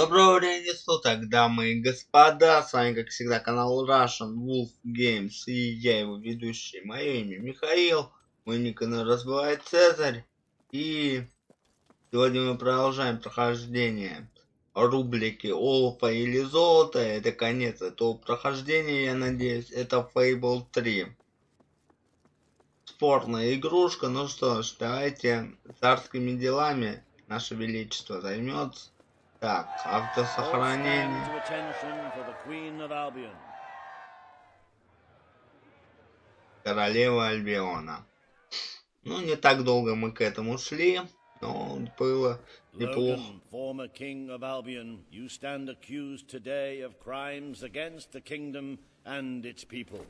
Доброго времени суток, дамы и господа, с вами как всегда канал Russian Wolf Games и я его ведущий. Мое имя Михаил, мой никнейм разбивает Цезарь, и сегодня мы продолжаем прохождение рубрики Олафа или Золота. Это конец этого прохождения, я надеюсь, это Fable 3. Спорная игрушка, ну что ж, давайте царскими делами наше величество займется. Так, автосохранение. Королева Альбиона. Ну, не так долго мы к этому шли, но было неплохо. Former king of Albion, you stand accused today of crimes against the kingdom and its people.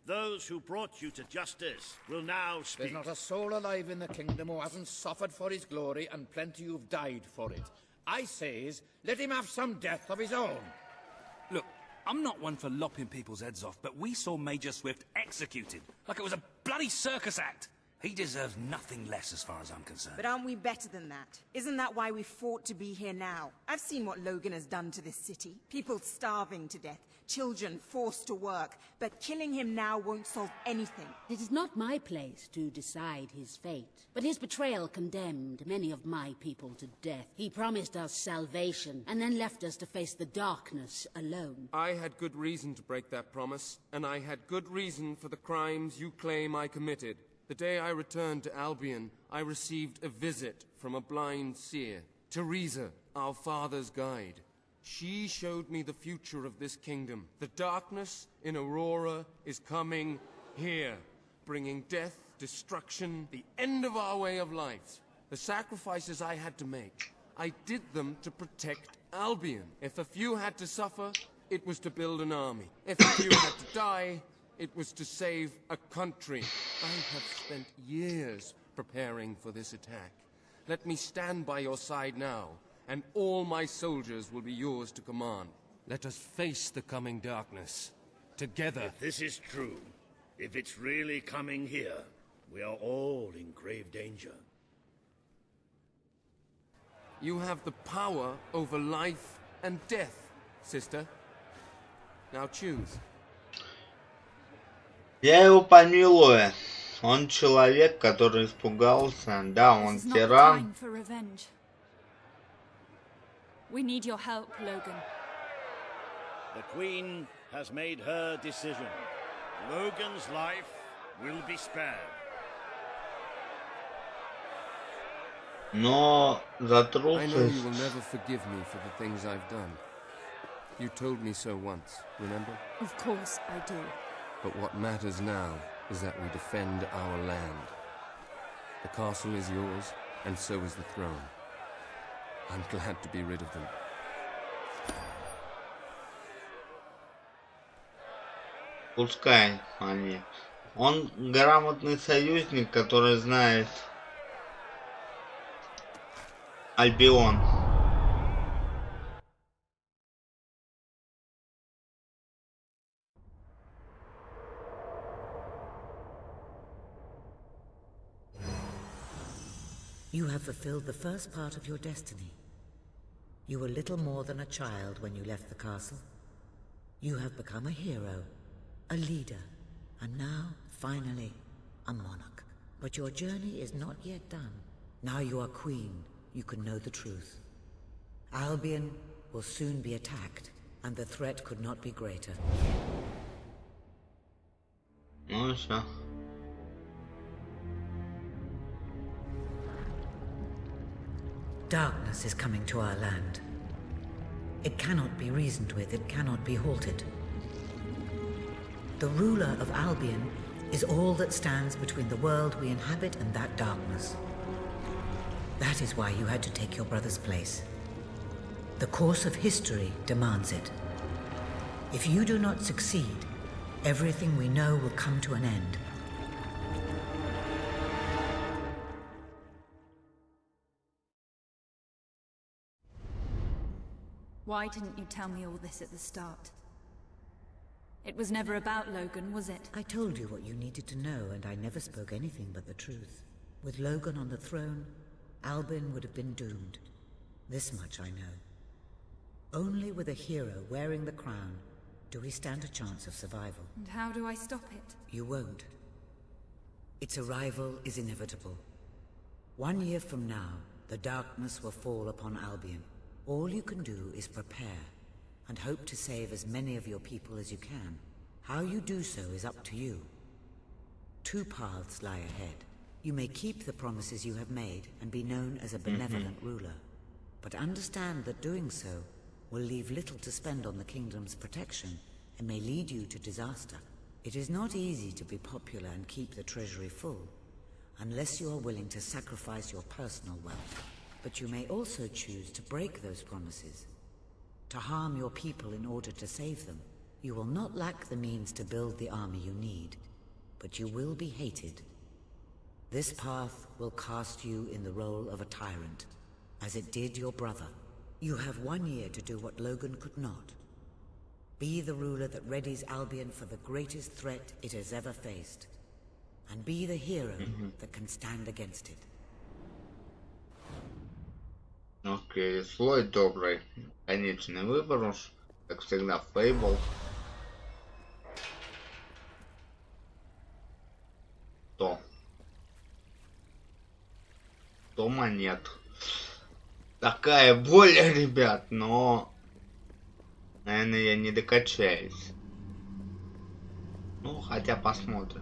Those who brought you to justice will now speak. There's not a soul alive in the kingdom who hasn't suffered for his glory, and plenty who've died for it. I says, let him have some death of his own. Look, I'm not one for lopping people's heads off, but we saw Major Swift executed like it was a bloody circus act. He deserves nothing less as far as I'm concerned. But aren't we better than that? Isn't that why we fought to be here now? I've seen what Logan has done to this city. People starving to death, children forced to work. But killing him now won't solve anything. It is not my place to decide his fate, but his betrayal condemned many of my people to death. He promised us salvation, and then left us to face the darkness alone. I had good reason to break that promise, and I had good reason for the crimes you claim I committed. The day I returned to Albion, I received a visit from a blind seer, Teresa, our father's guide. She showed me the future of this kingdom. The darkness in Aurora is coming here, bringing death, destruction, the end of our way of life. The sacrifices I had to make, I did them to protect Albion. If a few had to suffer, it was to build an army. If a few had to die, it was to save a country. I have spent years preparing for this attack. Let me stand by your side now, and all my soldiers will be yours to command. Let us face the coming darkness, together. If this is true, if it's really coming here, we are all in grave danger. You have the power over life and death, sister. Now choose. Я его помилую. Он человек, который испугался. Да, он тиран. We need your help, Logan. The Queen has made her decision. Logan's life will be spared. Но за I know трусость... you will never forgive me for the things I've done. You told me so once, remember? Of course I do. But what matters now is that we defend our land. The castle is yours, and so is the throne. I'm glad to be rid of them. Пускай они. Он грамотный союзник, который знает Альбион. You have fulfilled the first part of your destiny. You were little more than a child when you left the castle. You have become a hero, a leader, and now, finally, a monarch. But your journey is not yet done. Now you are queen, you can know the truth. Albion will soon be attacked, and the threat could not be greater. Ну все. Darkness is coming to our land. It cannot be reasoned with, it cannot be halted. The ruler of Albion is all that stands between the world we inhabit and that darkness. That is why you had to take your brother's place. The course of history demands it. If you do not succeed, everything we know will come to an end. Why didn't you tell me all this at the start? It was never about Logan, was it? I told you what you needed to know, and I never spoke anything but the truth. With Logan on the throne, Albion would have been doomed. This much I know. Only with a hero wearing the crown do we stand a chance of survival. And how do I stop it? You won't. Its arrival is inevitable. 1 year from now, the darkness will fall upon Albion. All you can do is prepare, and hope to save as many of your people as you can. How you do so is up to you. 2 paths lie ahead. You may keep the promises you have made and be known as a benevolent ruler. But understand that doing so will leave little to spend on the kingdom's protection and may lead you to disaster. It is not easy to be popular and keep the treasury full, unless you are willing to sacrifice your personal wealth. But you may also choose to break those promises, to harm your people in order to save them. You will not lack the means to build the army you need, but you will be hated. This path will cast you in the role of a tyrant, as it did your brother. You have 1 year to do what Logan could not. Be the ruler that readies Albion for the greatest threat it has ever faced, and be the hero that can stand against it. Окей, злой, добрый. Конечный выбор уж, как всегда, в Fable. То монет. Такая боль, ребят, но, наверное, я не докачаюсь. Ну, хотя посмотрим.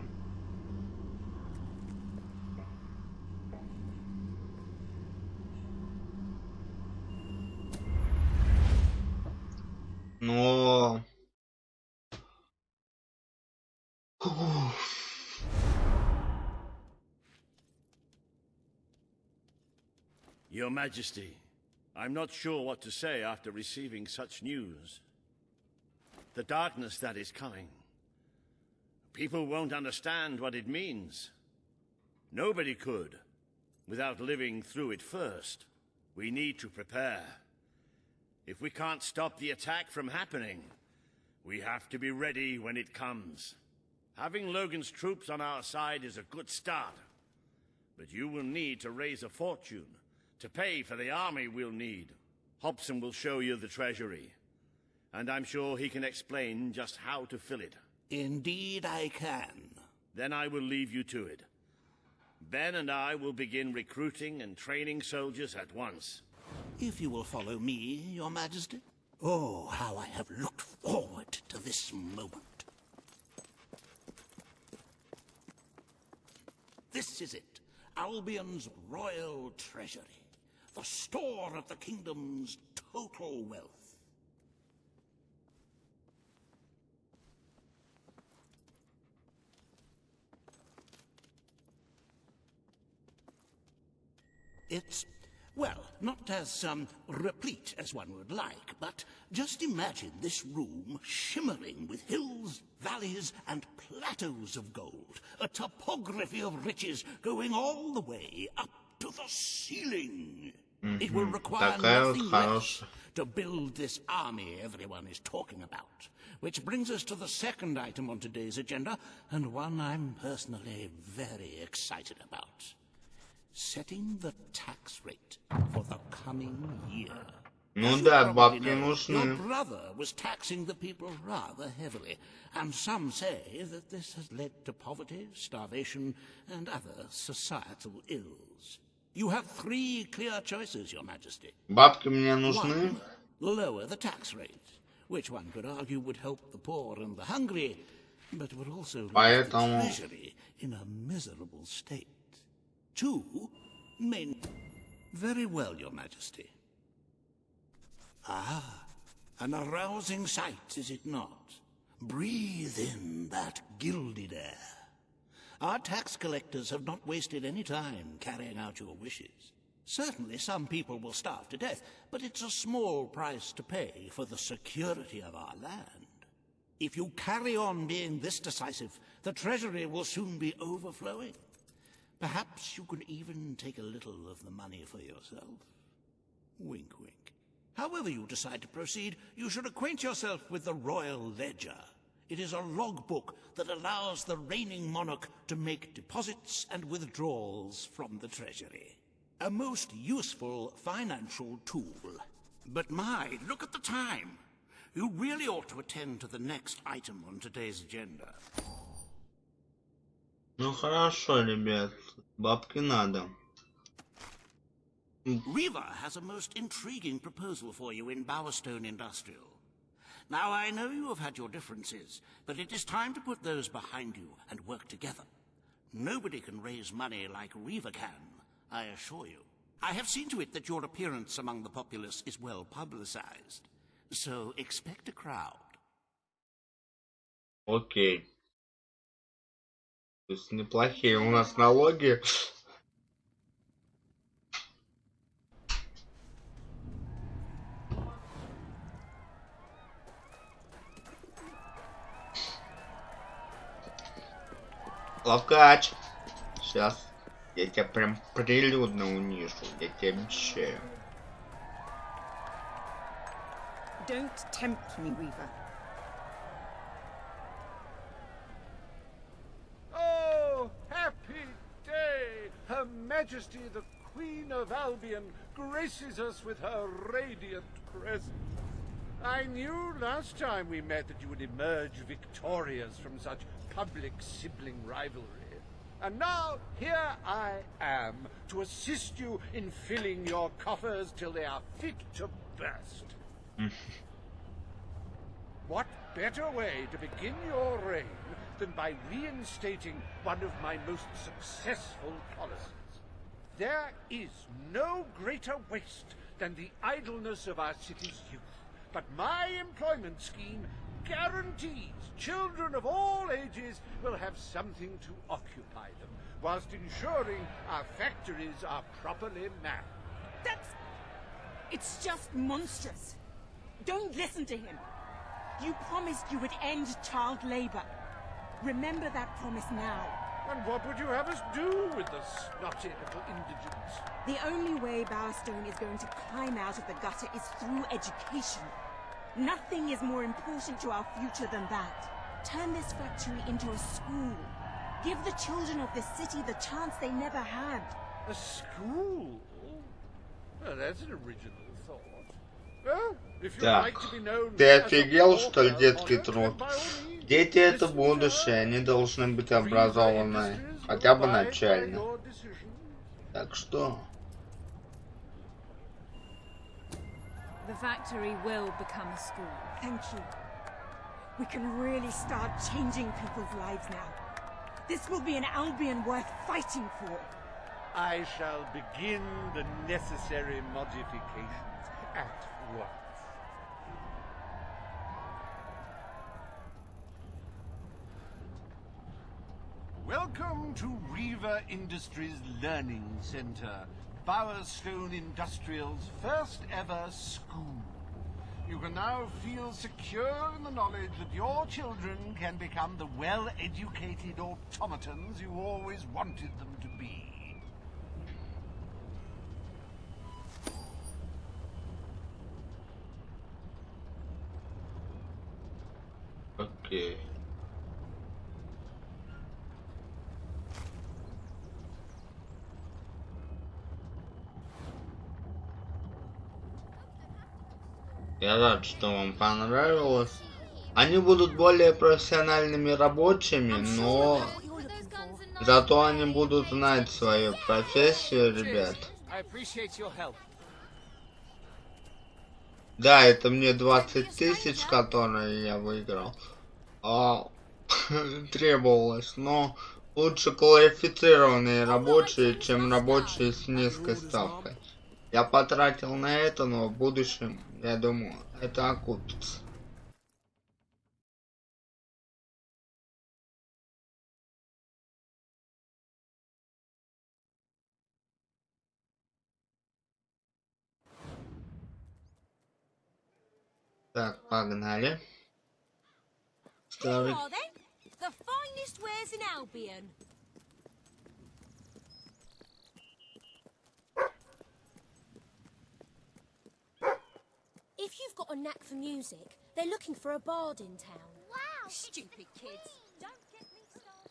Но... Your Majesty, I'm not sure what to say after receiving such news. The darkness that is coming. People won't understand what it means. Nobody could, without living through it first. We need to prepare. If we can't stop the attack from happening, we have to be ready when it comes. Having Logan's troops on our side is a good start. But you will need to raise a fortune to pay for the army we'll need. Hobson will show you the treasury, and I'm sure he can explain just how to fill it. Indeed I can. Then I will leave you to it. Ben and I will begin recruiting and training soldiers at once. If you will follow me, Your Majesty. Oh, how I have looked forward to this moment. This is it, Albion's royal treasury. The store of the kingdom's total wealth. It's, well, not as replete as one would like, but just imagine this room shimmering with hills, valleys, and plateaus of gold. A topography of riches going all the way up to the ceiling. It will require nothing less to build this army everyone is talking about. Which brings us to the second item on today's agenda, and one I'm personally very excited about. Setting the tax rate for the coming year. Ну да, бабки нужны. Your brother was taxing the people rather heavily, and some say that this has led to poverty, starvation, and other societal ills. You have 3 clear choices, Your Majesty. Бабки мне нужны. 1, lower the tax rate, which one could argue would help the poor and the hungry, but would also leave the treasury in a miserable state. 2, very well, Your Majesty. Ah, an arousing sight, is it not? Breathe in that gilded air. Our tax collectors have not wasted any time carrying out your wishes. Certainly some people will starve to death, but it's a small price to pay for the security of our land. If you carry on being this decisive, the treasury will soon be overflowing. Perhaps you could even take a little of the money for yourself. Wink, wink. However you decide to proceed, you should acquaint yourself with the Royal Ledger. It is a logbook that allows the reigning monarch to make deposits and withdrawals from the treasury. A most useful financial tool. But my, look at the time. You really ought to attend to the next item on today's agenda. Ну хорошо, ребят. Бабки надо. Riva has a most intriguing proposal for you in Bowerstone Industrial. Now, I know you have had your differences, but it is time to put those behind you and work together. Nobody can raise money like Riva can, I assure you. I have seen to it that your appearance among the populace is well publicized. So expect a crowd. Окей. То есть неплохие у нас налоги. Лавкач. Сейчас я тебя прям прилюдно унижу, я тебе обещаю. Don't tempt me, Weaver. Oh, happy day! Her Majesty the Queen of Albion graces us with her radiant presence. I knew last time we met that you would emerge victorious from such public sibling rivalry. And now, here I am, to assist you in filling your coffers till they are fit to burst. What better way to begin your reign than by reinstating one of my most successful policies? There is no greater waste than the idleness of our city's youth. But my employment scheme guarantees children of all ages will have something to occupy them, whilst ensuring our factories are properly manned. It's just monstrous. Don't listen to him. You promised you would end child labor. Remember that promise now. And what would you have us do with the snotty little indigents? The only way Bowerstone is going to climb out of the gutter is through education. Nothing is more important to our future than that. Turn this factory into a school. Give the children of this city the chance they never had. A school? Well, that's an original thought. Well, if you'd Так, like to be known ты as a офигел, что ли, pauper детский on it, труд? then by all means, Дети это listen to будущее, они должны быть образованы, хотя бы начально. Так что... The factory will become a school. Thank you. We can really start changing people's lives now. This will be an Albion worth fighting for. I shall begin the necessary modifications at once. Welcome to Riva Industries Learning Center, Bowerstone Industrial's first ever school. You can now feel secure in the knowledge that your children can become the well-educated automatons you always wanted them to be. Окей. Я рад, что вам понравилось. Они будут более профессиональными рабочими, но зато они будут знать свою профессию, ребят. Да, это мне 20 тысяч, которые я выиграл. Требовалось, но лучше квалифицированные рабочие, чем рабочие с низкой ставкой. Я потратил на это, но в будущем, я думаю, это окупится. Так, погнали. Старый. The finest wares in Albion. If you've got a knack for music, they're looking for a bard in town. Wow! Stupid kids. Don't get me started.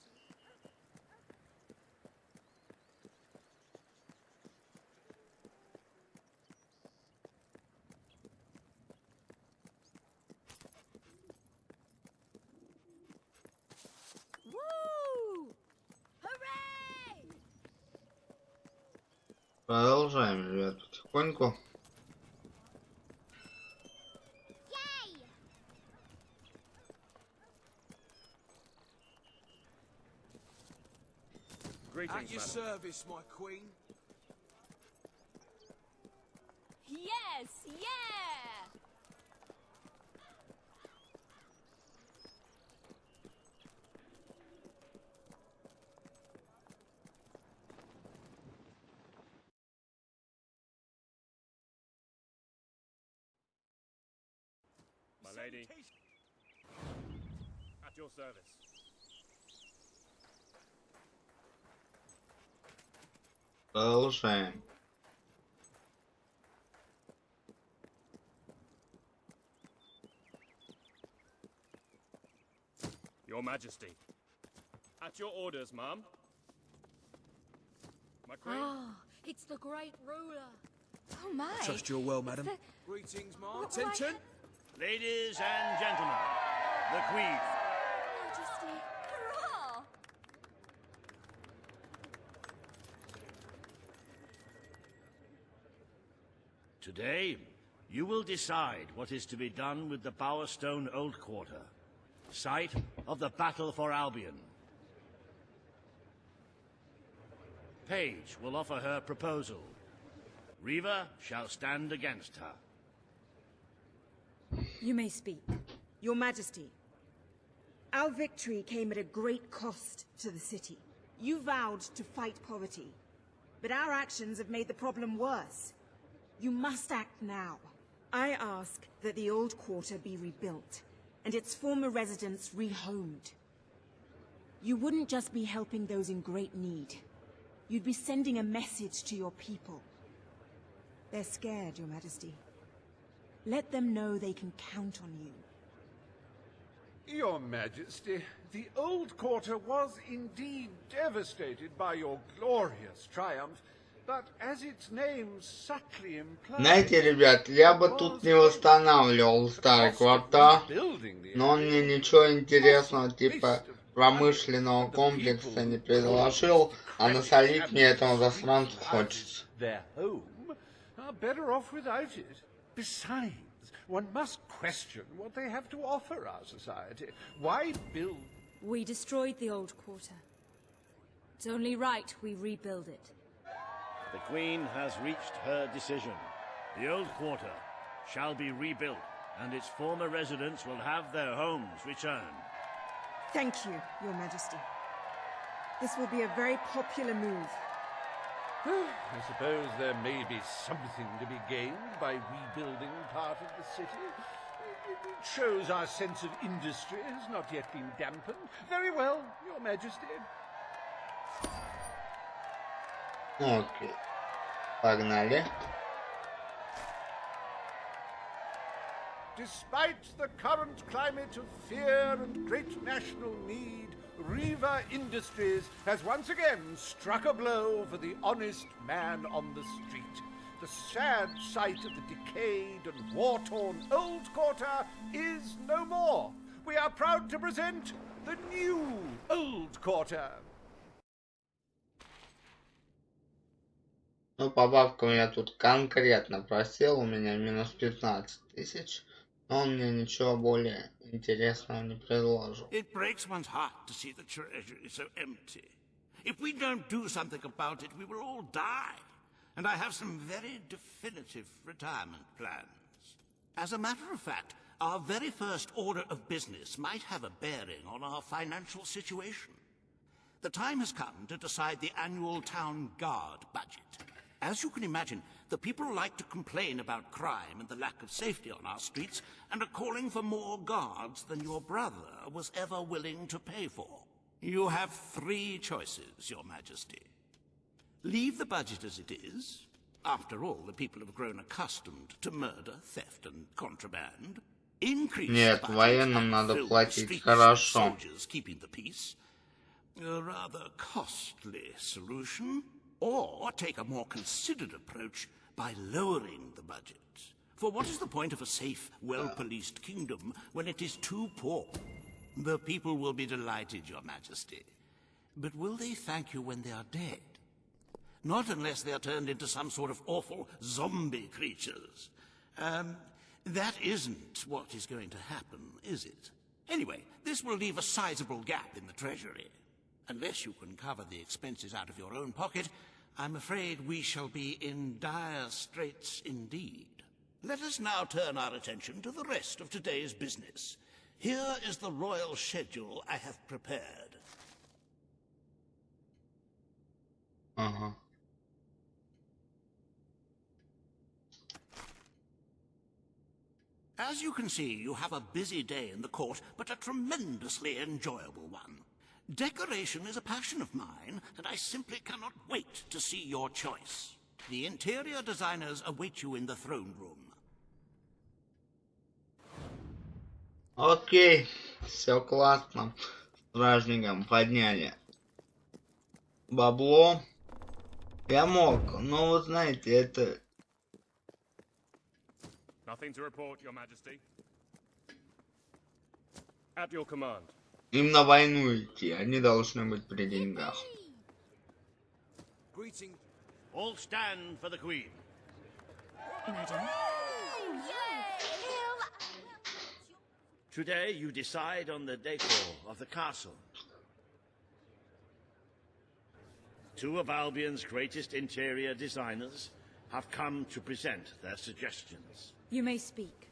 Продолжаем, ребят, потихоньку. At your service, my queen. Yes, yeah! My lady. At your service. Продолжаем. Your Majesty. At your orders, ma'am. My queen. Ah, it's the great ruler. Oh my. Trust you're well, madam. Greetings, ma. Attention! Ladies and gentlemen, the Queen. Majesty. Hurrah! Today, you will decide what is to be done with the Bowerstone Old Quarter, site of the Battle for Albion. Paige will offer her proposal. Reva shall stand against her. You may speak. Your Majesty, our victory came at a great cost to the city. You vowed to fight poverty, but our actions have made the problem worse. You must act now. I ask that the old quarter be rebuilt, and its former residents rehomed. You wouldn't just be helping those in great need. You'd be sending a message to your people. They're scared, Your Majesty. Let them know they can count on you. Your Majesty, the old quarter was indeed devastated by your glorious triumph, but as its name subtly implies... Знаете, ребят, я бы тут не восстанавливал старый квартал, но он мне ничего интересного типа промышленного комплекса не предложил, а насолить мне этому засранцу хочется. Besides, one must question what they have to offer our society. Why build? We destroyed the old quarter. It's only right we rebuild it. The Queen has reached her decision. The Old Quarter shall be rebuilt, and its former residents will have their homes returned. Thank you, Your Majesty. This will be a very popular move. I suppose there may be something to be gained by rebuilding part of the city. It shows our sense of industry has not yet been dampened. Very well, Your Majesty. Окей. Погнали. Despite the current climate of fear and great national need, Reva Industries has once again struck a blow for the honest man on the street. The sad sight of the decayed and war-torn old quarter is no more. We are proud to present the new old quarter. Ну, по бабкам я тут конкретно просел, у меня минус 15 тысяч. Но он мне ничего более интересного не предложил. It breaks one's heart to see the treasury so empty. If we don't do something about it, we will all die. And I have some very definitive retirement plans. As a matter of fact, our very first order of business might have a bearing on our financial situation. The time has come to decide the annual town guard budget. As you can imagine, the people like to complain about crime and the lack of safety on our streets and are calling for more guards than your brother was ever willing to pay for. You have three choices, Your Majesty. Leave the budget as it is. After all, the people have grown accustomed to murder, theft and contraband. Increase Нет, the budget военным надо and fill the платить streets хорошо. with soldiers keeping the peace. A rather costly solution. Or take a more considered approach by lowering the budget. For what is the point of a safe, well-policed kingdom when it is too poor? The people will be delighted, Your Majesty. But will they thank you when they are dead? Not unless they're turned into some sort of awful zombie creatures. That isn't what is going to happen, is it? Anyway, this will leave a sizable gap in the treasury. Unless you can cover the expenses out of your own pocket, I'm afraid we shall be in dire straits indeed. Let us now turn our attention to the rest of today's business. Here is the royal schedule I have prepared. As you can see, you have a busy day in the court, but a tremendously enjoyable one. Decoration is a passion of mine, and I simply cannot wait to see your choice. The interior designers await you in the throne room. Окей, все классно. Стражникам подняли бабло. Я мог, но вы знаете, это... Nothing to report, Your Majesty. At your command. Им на войну идти, они должны быть при деньгах. All stand for the Queen. Madam. Today you decide on the decor of the castle. Two of Albion's greatest interior designers have come to present their suggestions. You may speak.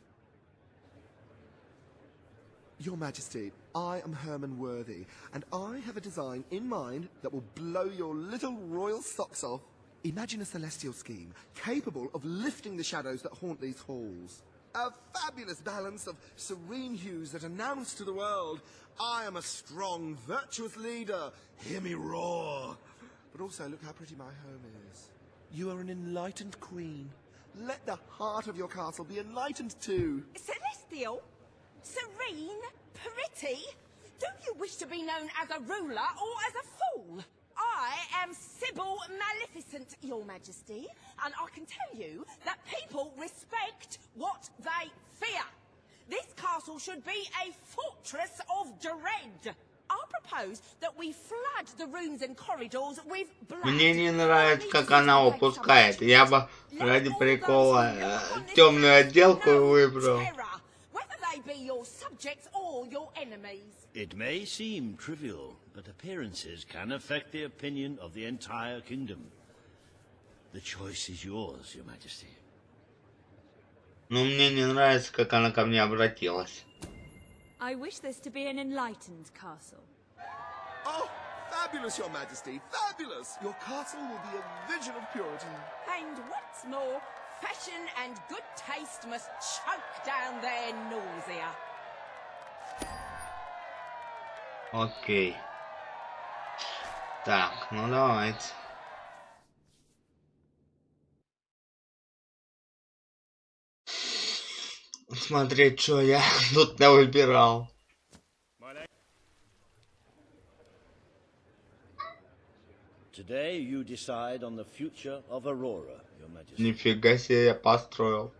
Your Majesty, I am Herman Worthy, and I have a design in mind that will blow your little royal socks off. Imagine a celestial scheme capable of lifting the shadows that haunt these halls. A fabulous balance of serene hues that announce to the world, I am a strong, virtuous leader. Hear me roar. But also, look how pretty my home is. You are an enlightened queen. Let the heart of your castle be enlightened too. Celestial? Serene? Pretty? Do you wish to be known as a ruler or as a fool? I am Sybil Maleficent, Your Majesty, and I can tell you that people respect what they fear. This castle should be a fortress of dread. I propose that we flood the rooms and corridors with blood. Мне не нравится, как она упускает. Я бы ради прикола темную отделку выбрал. Whether they be your subjects or your enemies. It may seem trivial, but appearances can affect the opinion of the entire kingdom. The choice is yours, Your Majesty. Но мне не нравится, как она ко мне обратилась. I wish this to be an enlightened castle. Oh, fabulous, Your Majesty, fabulous! Your castle will be a vision of purity. And what's more, fashion and good taste must choke down their nausea. Окей. Так, ну давайте. Смотреть, что я тут навыбирал. Today you decide on the future of Aurora, Your Majesty. Нифига себе я построил.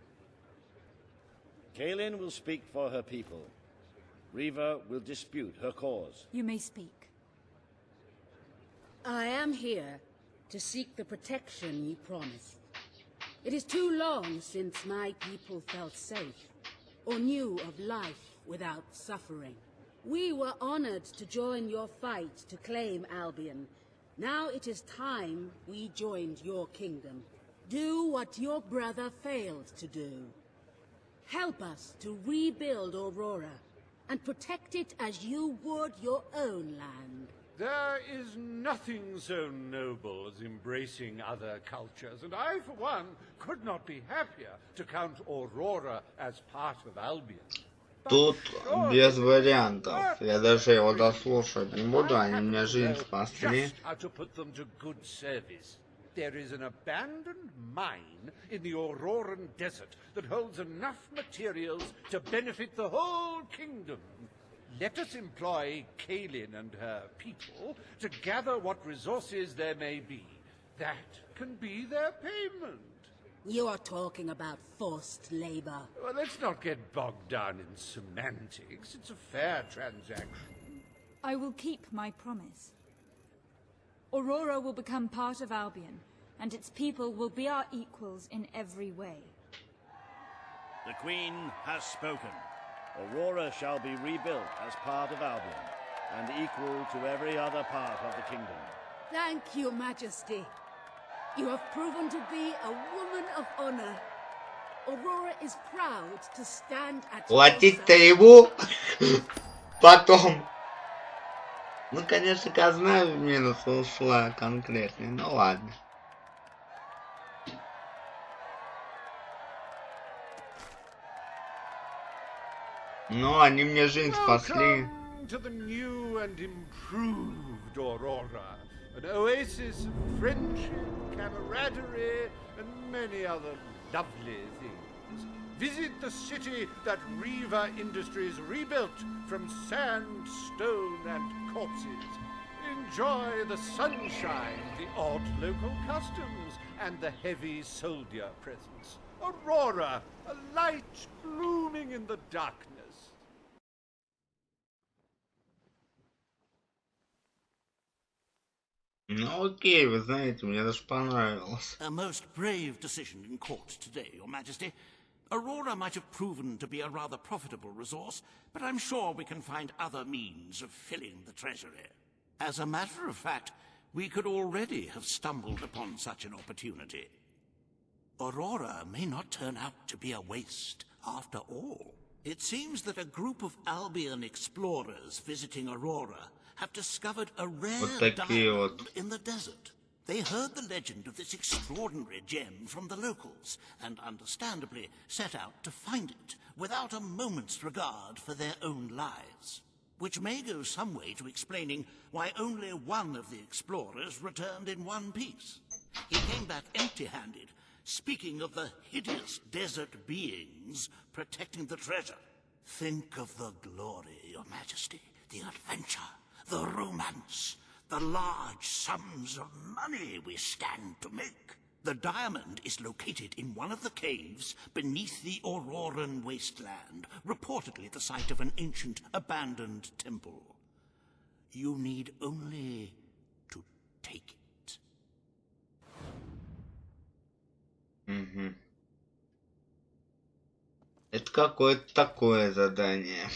Kaelin will speak for her people. Reva will dispute her cause. You may speak. I am here to seek the protection you promised. It is too long since my people felt safe, or knew of life without suffering. We were honored to join your fight to claim Albion. Now it is time we joined your kingdom. Do what your brother failed to do. Help us to rebuild Aurora and protect it as you would your own land. There is nothing so noble as embracing other cultures, and I, for one, could not be happier to count Aurora as part of Albion. Тут без вариантов. Я даже его дослушать не буду, они мне жизнь спасли. There is an abandoned mine in the Auroran desert that holds enough materials to benefit the whole kingdom. Let us employ Kaelin and her people to gather what resources there may be. That can be their payment. You are talking about forced labor. Well, let's not get bogged down in semantics. It's a fair transaction. I will keep my promise. Aurora will become part of Albion, and its people will be our equals in every way. The Queen has spoken. Aurora shall be rebuilt as part of Albion, and equal to every other part of the kingdom. Thank you, Majesty. You have proven to be a woman of honor. Aurora is proud to stand at your Платить-то side. ему потом. Ну, конечно, казна в минус ушла конкретно. Ну ладно. Ну, они мне жизнь спасли. Welcome to the new and improved Aurora, an oasis of friendship, camaraderie, and many other lovely things. Visit the city that Riva Industries rebuilt from sand, stone, and corpses. Enjoy the sunshine, the odd local customs, and the heavy soldier presence. Aurora, a light blooming in the darkness. Ну окей, вы знаете, мне даже понравилось. A most brave decision in court today, Your Majesty. Aurora might have proven to be a rather profitable resource, but I'm sure we can find other means of filling the treasury. As a matter of fact, we could already have stumbled upon such an opportunity. Aurora may not turn out to be a waste after all. It seems that a group of Albion explorers visiting Aurora have discovered a rare diamond in the desert. They heard the legend of this extraordinary gem from the locals, and understandably set out to find it, without a moment's regard for their own lives. Which may go some way to explaining why only one of the explorers returned in one piece. He came back empty-handed, speaking of the hideous desert beings protecting the treasure. Think of the glory, Your Majesty, the adventure, the romance, the large sums of money we stand to make. The diamond is located in one of the caves beneath the Auroran wasteland, reportedly the site of an ancient abandoned temple. You need only to take it. Угу. Это какое-то такое задание.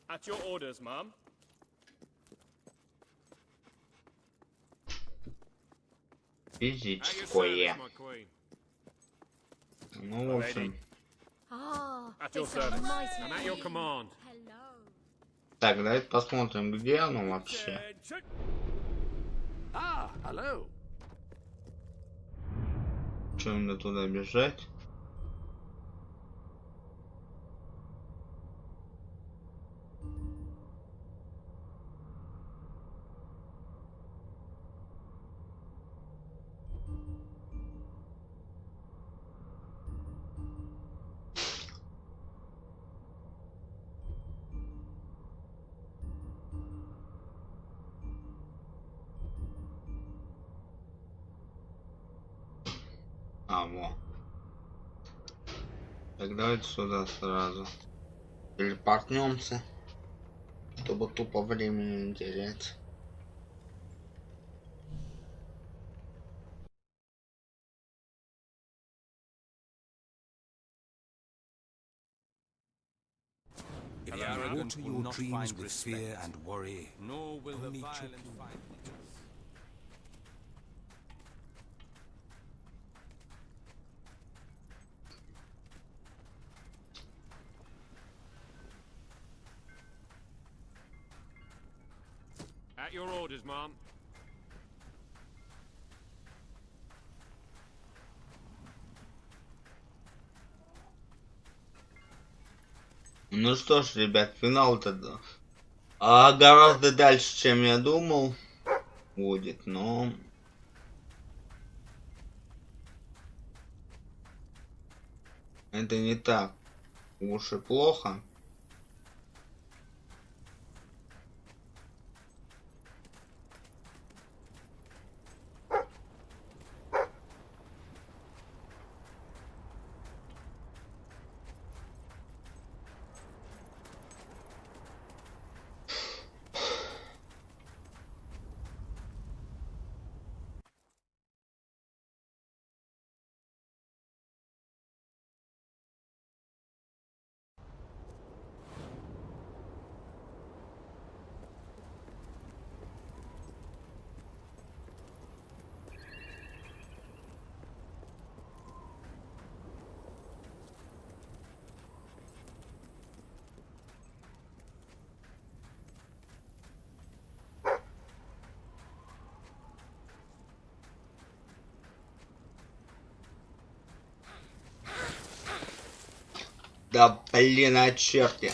At your orders, ma'am. Физическое. Ну, в общем. At your service. And at your command. Так, давайте посмотрим, где оно вообще. Ah, hello. Че, мне туда бежать? Во. Так, давайте сюда сразу телепортнемся, чтобы тупо времени не терять. If you water your dreams with fear and worry, nor will the violent find peace. At your orders, ma'am. Ну что ж, ребят, финал-то гораздо дальше, чем я думал, будет, но это не так уж и плохо. Да блин, а черти.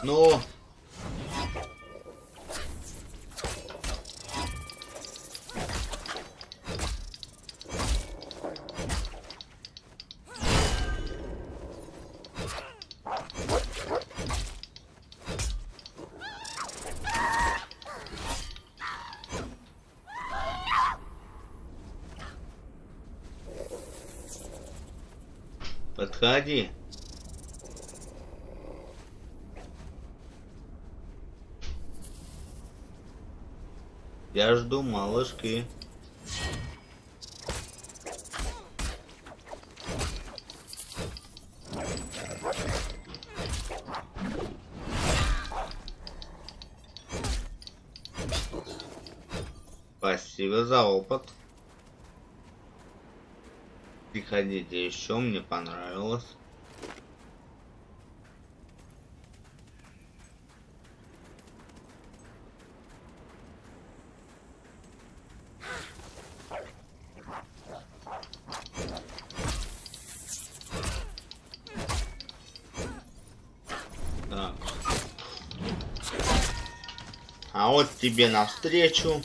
Ну. Подходи. Я жду малышки. Спасибо за опыт. Приходите еще, мне понравилось. Так. А вот тебе навстречу.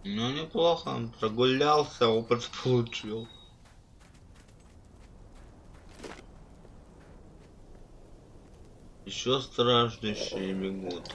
Ну, неплохо, он прогулялся, опыт получил. Еще страждущие бегут.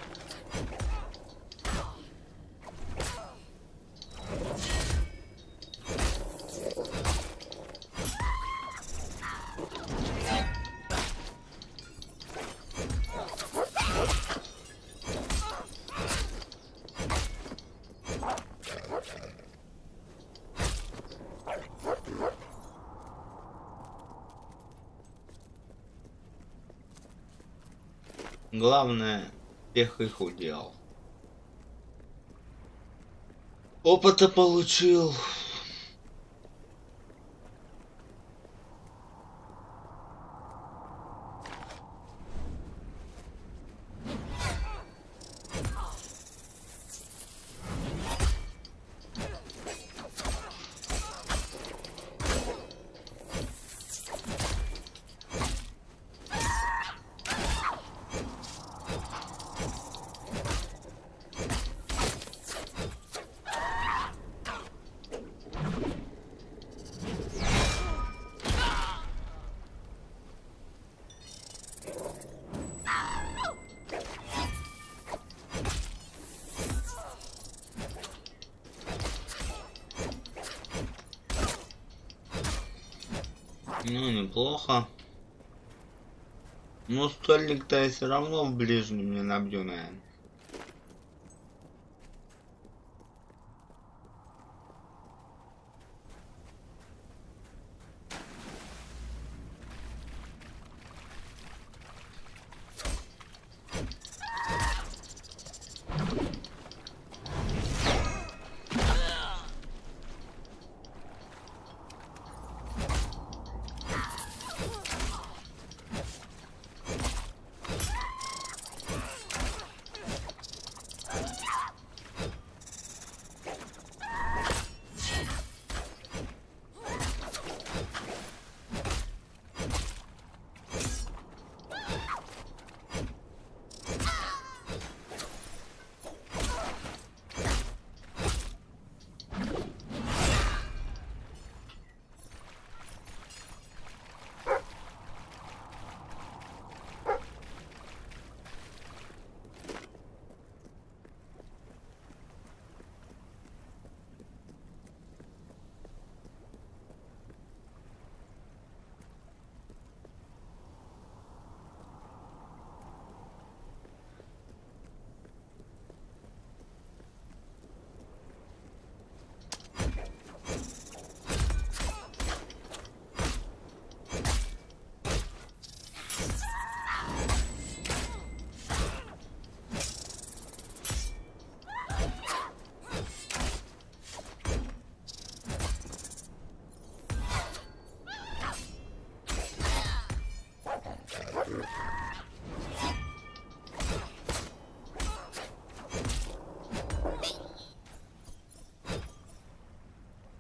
Главное, всех их удел. Опыта получил. Ну, неплохо. Но стольник-то я все равно в ближнем не набью, наверное.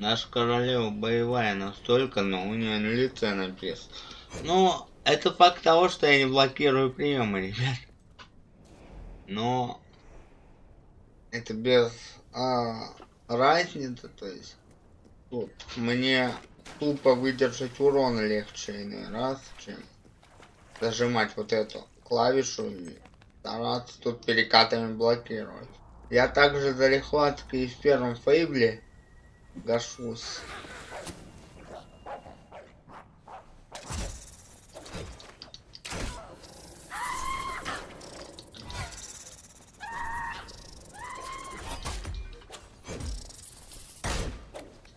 Наша королева боевая настолько, но у нее на лице написано. Но это факт того, что я не блокирую приемы, ребят. Но это без разницы, то есть тут мне тупо выдержать урон легче иной раз, чем зажимать вот эту клавишу и стараться тут перекатами блокировать. Я также за лихваткой и в первом фейбле гашусь.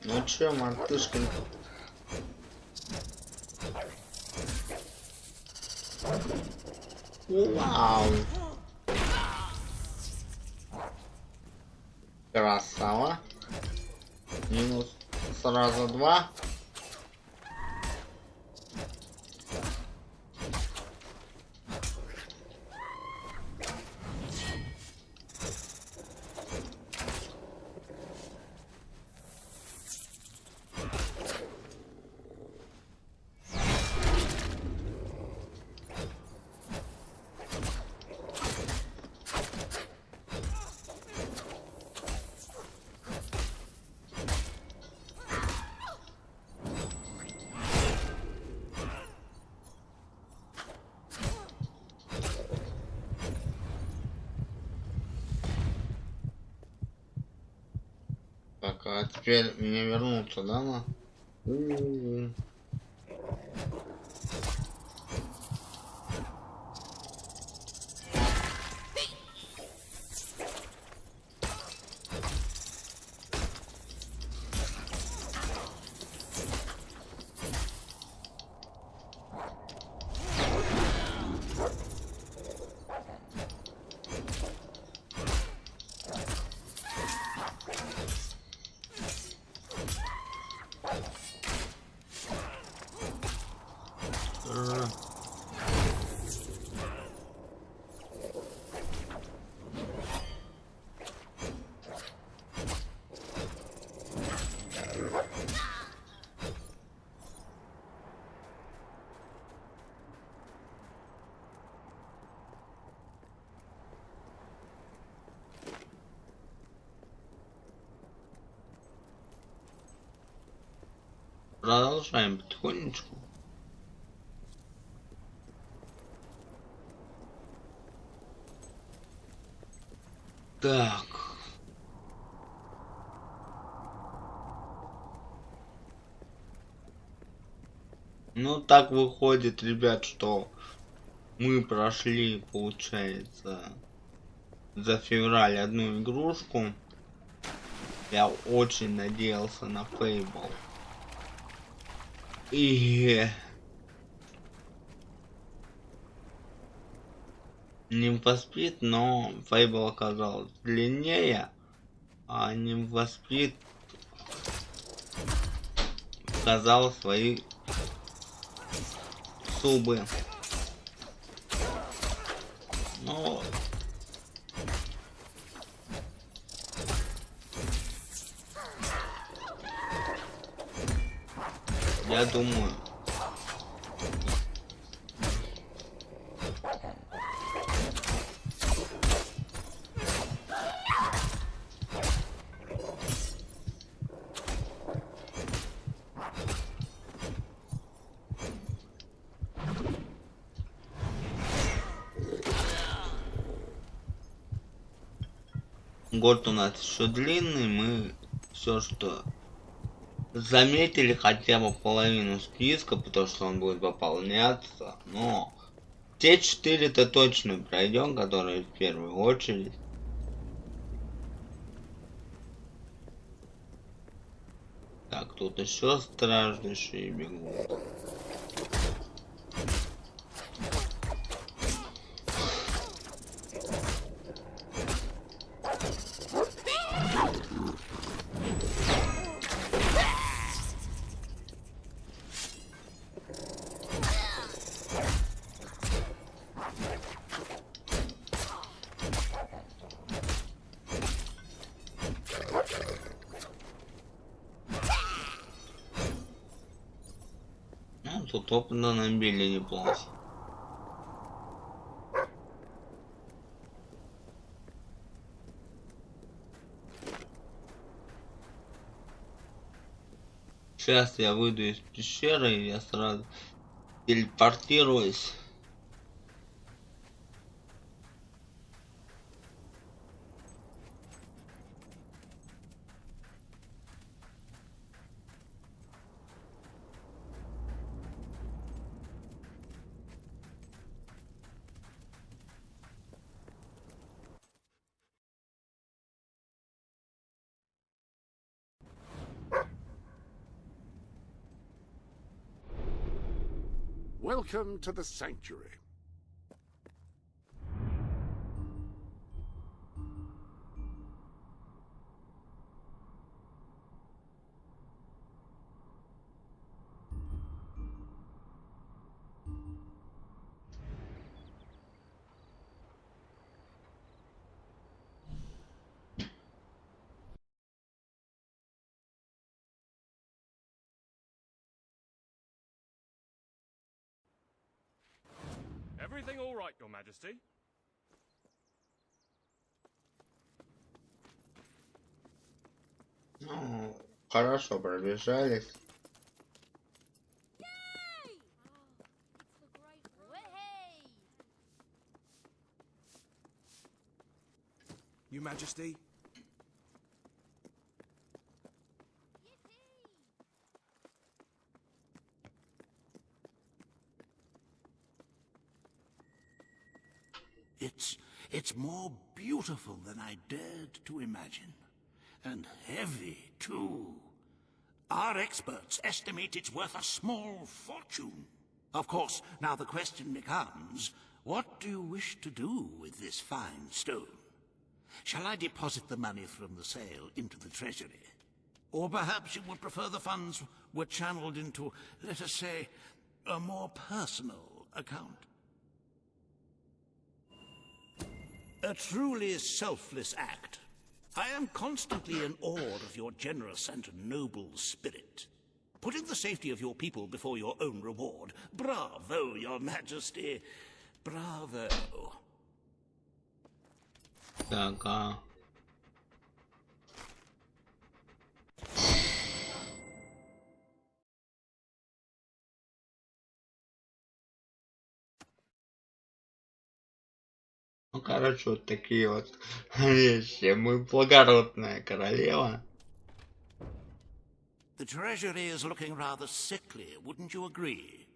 Ну чё, мартышка? Вау! Красава. Минус сразу 2. Так, а теперь мне вернуться, да, на? Продолжаем потихонечку. Так. Ну так выходит, ребят, что мы прошли, получается, за февраль одну игрушку. Я очень надеялся на Fable. И Нимфоспид, но Fable оказалась длиннее, а Нимфоспид сказал свои зубы. Но я думаю, год у нас еще длинный, мы все, что заметили, хотя бы половину списка, потому что он будет пополняться, но те 4-то точно пройдем, которые в первую очередь. Так, тут еще страждущие бегут. тут опыта набили неплохо. Сейчас я выйду из пещеры, и я сразу телепортируюсь. Welcome to the sanctuary. Everything all right, Your Majesty? Ну, хорошо пробежались. Your Majesty? It's more beautiful than I dared to imagine. And heavy, too. Our experts estimate it's worth a small fortune. Of course, now the question becomes, what do you wish to do with this fine stone? Shall I deposit the money from the sale into the treasury? Or perhaps you would prefer the funds were channeled into, let us say, a more personal account? A truly selfless act. I am constantly in awe of your generous and noble spirit. Putting the safety of your people before your own reward. Bravo, Your Majesty. Bravo. Так, ну, короче, вот такие вот вещи. Мы благородная королева. The treasury is looking rather sickly, wouldn't you agree?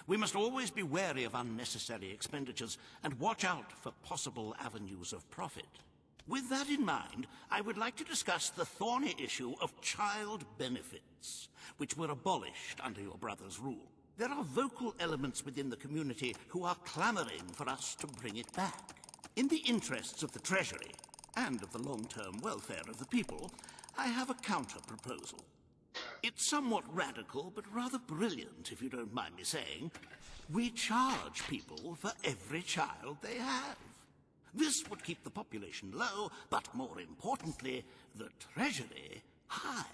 We must always be wary of unnecessary expenditures and watch out for possible avenues of profit. With that in mind, I would like to discuss the thorny issue of child benefits, which were abolished under your brother's rule. There are vocal elements within the community who are clamoring for us to bring it back. In the interests of the treasury and of the long-term welfare of the people, I have a counter-proposal. It's somewhat radical, but rather brilliant, if you don't mind me saying. We charge people for every child they have. This would keep the population low, but more importantly, the treasury high.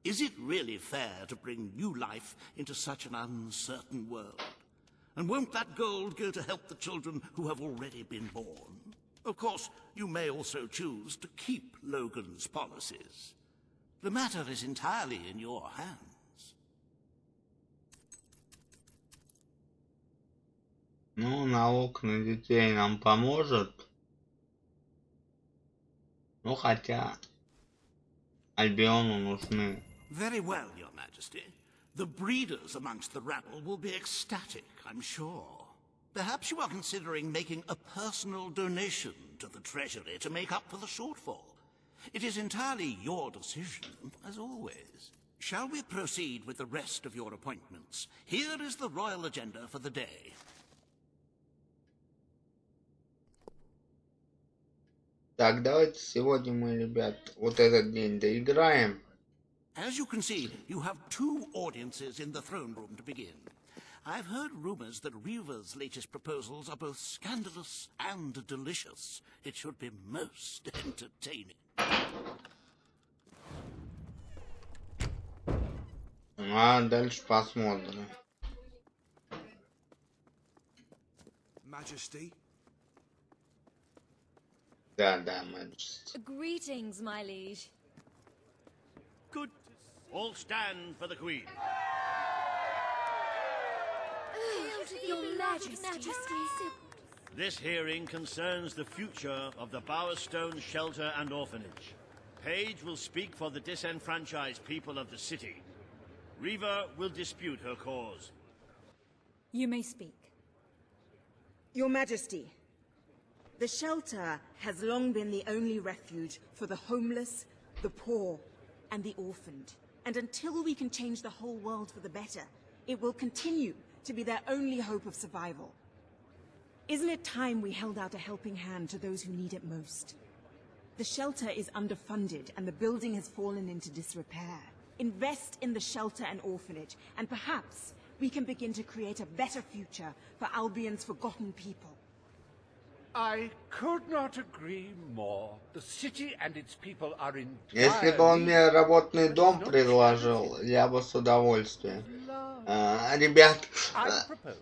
Is it really fair to bring new life into such an uncertain world? And won't that gold go to help the children who have already been born? Of course, you may also choose to keep Logan's policies. The matter is entirely in your hands. Ну, налог на детей нам поможет. Ну, хотя Альбиону нужны. Very well, Your Majesty. The breeders amongst the rabble will be ecstatic, I'm sure. Perhaps you are considering making a personal donation to the treasury to make up for the shortfall. It is entirely your decision, as always. Shall we proceed with the rest of your appointments? Here is the royal agenda for the day. Так, давайте сегодня мы, ребят, вот этот день доиграем. As you can see, you have two audiences in the throne room to begin. I've heard rumors that Reaver's latest proposals are both scandalous and delicious. It should be most entertaining. А дальше посмотрим. Majesty. Да, Majesty. Greetings, my liege. Good. All stand for the Queen. Your Majesty. This hearing concerns the future of the Bowerstone Shelter and Orphanage. Paige will speak for the disenfranchised people of the city. Reva will dispute her cause. You may speak. Your Majesty, the shelter has long been the only refuge for the homeless, the poor, and the orphaned. And until we can change the whole world for the better, it will continue to be their only hope of survival. Isn't it time we held out a helping hand to those who need it most? The shelter is underfunded and the building has fallen into disrepair. Invest in the shelter and orphanage, and perhaps we can begin to create a better future for Albion's forgotten people. I could not agree more. The city and its people are in Если бы он мне работный дом предложил, я бы с удовольствием. Ребят,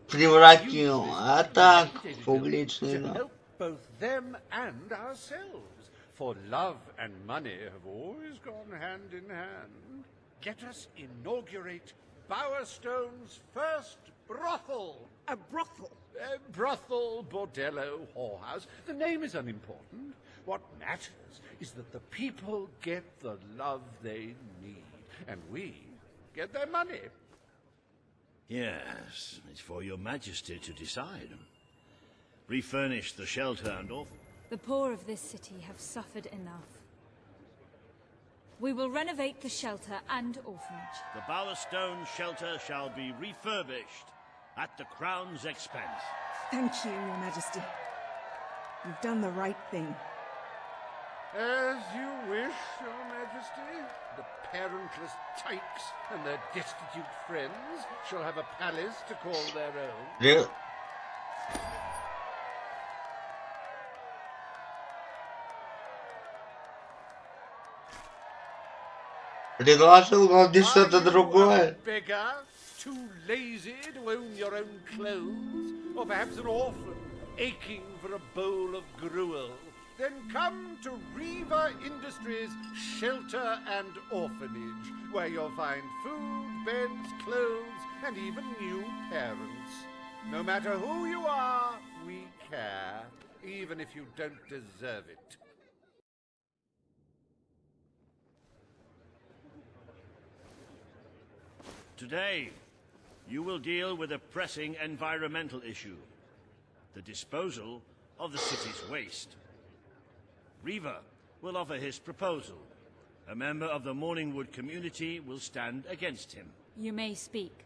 превратил, а так публичный дом. Both them and ourselves, for love and money have always gone hand in hand. Let us inaugurate Bowerstone's first brothel. A brothel? Brothel, bordello, whorehouse. The name is unimportant. What matters is that the people get the love they need, and we get their money. Yes, it's for your Majesty to decide. Refurnish the shelter and orphan. The poor of this city have suffered enough. We will renovate the shelter and orphanage. The Bowerstone shelter shall be refurbished at the Crown's expense. Thank you, Your Majesty. You've done the right thing. As you wish, Your Majesty. The parentless tykes and their destitute friends shall have a palace to call their own. Предложил вам что-то другое. Beggar, too lazy to own your own clothes, or perhaps an orphan aching for a bowl of gruel. Then come to Reva Industries Shelter and Orphanage, where you'll find food, beds, clothes, and even new parents. No matter who you are, we care, even if you don't deserve it. Today, you will deal with a pressing environmental issue. The disposal of the city's waste. Reva will offer his proposal. A member of the Morningwood community will stand against him. You may speak.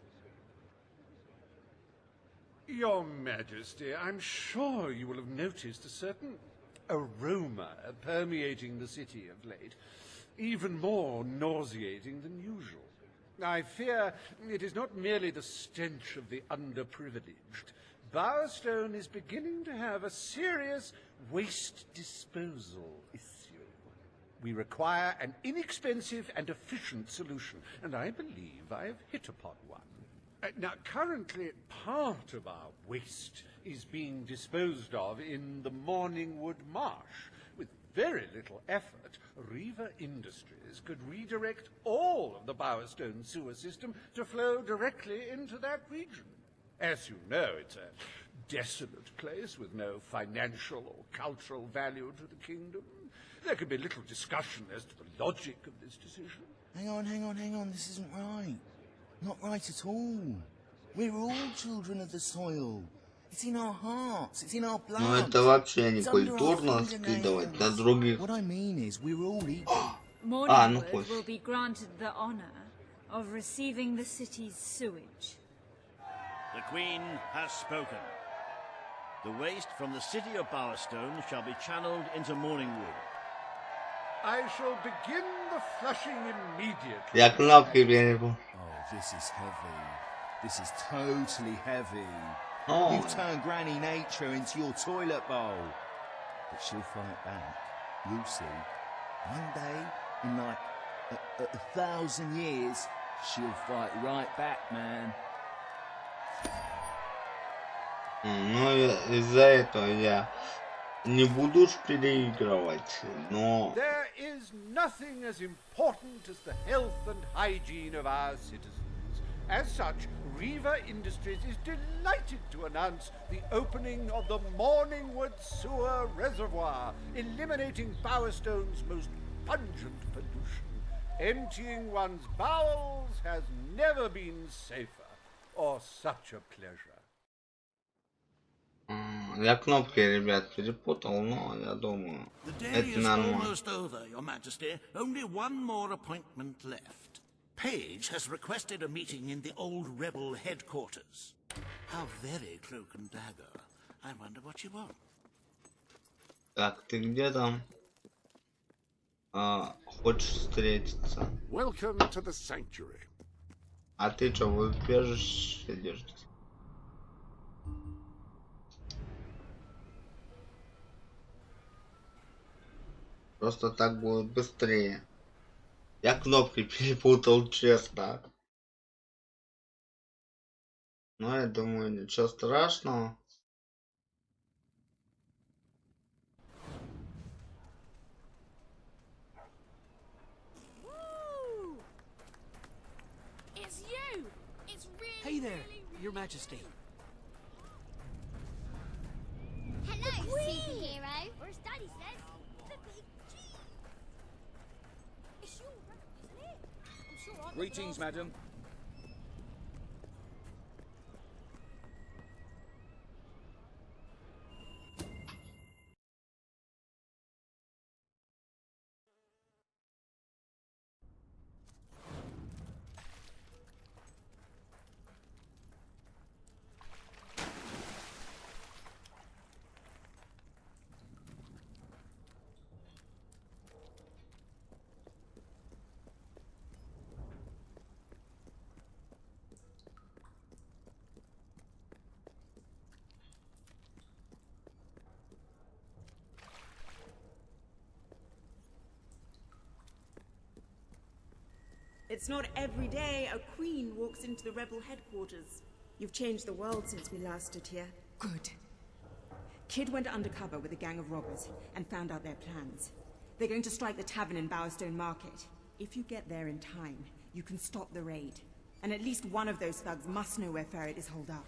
Your Majesty, I'm sure you will have noticed a certain aroma permeating the city of late, even more nauseating than usual. I fear it is not merely the stench of the underprivileged. Bowerstone is beginning to have a serious waste disposal issue. We require an inexpensive and efficient solution, and I believe I have hit upon one. Now, currently, part of our waste is being disposed of in the Morningwood Marsh. With very little effort, Reva Industries could redirect all of the Bowerstone sewer system to flow directly into that region. As you know, it's a desolate place with no financial or cultural value to the kingdom. There can be little discussion as to the logic of this decision. Hang on. This isn't right. Not right at all. We're all children of the soil. It's in our hearts. It's in our blood. Ну это вообще не культурно скидывать на других. What I mean is, we're all equal. Morningwood will be granted the honor of receiving the city's sewage. The Queen has spoken. The waste from the city of Bowerstone shall be channeled into Morningwood. I shall begin the flushing immediately. Я кнопки перебил. Oh, this is heavy. This is totally heavy. Oh. You've turned Granny Nature into your toilet bowl. But she'll fight back. You'll see. One day, in like 1,000 years, she'll fight right back, man. Ну, из-за этого я не буду уж переигрывать, но... There is nothing as important as the health and hygiene of our citizens. As such, Riva Industries is delighted to announce the opening of the Morningwood Sewer Reservoir, eliminating Bowerstone's most pungent pollution. Emptying one's bowels has never been safer, or such a pleasure. Я кнопки, ребят, перепутал, но я думаю, The day это is нормально. almost over, Your Majesty. Only one more appointment left. Page has requested a meeting in the old rebel headquarters. How very cloak and dagger. I wonder what you want. Так, ты где там? Хочешь встретиться? Welcome to the sanctuary. А ты что, в убежище держишься? Просто так будет быстрее. Я кнопки перепутал, честно. Но я думаю, ничего страшного. It's you! It's really, Hey there, really, really Your Majesty. Hello, superhero! Or as Daddy says, the big G! It's your rap, isn't it? I'm sure I'm Greetings, madam. It's not every day a queen walks into the rebel headquarters. You've changed the world since we last stood here. Good. Kid went undercover with a gang of robbers and found out their plans. They're going to strike the tavern in Bowerstone Market. If you get there in time, you can stop the raid. And at least one of those thugs must know where Ferret is holed up.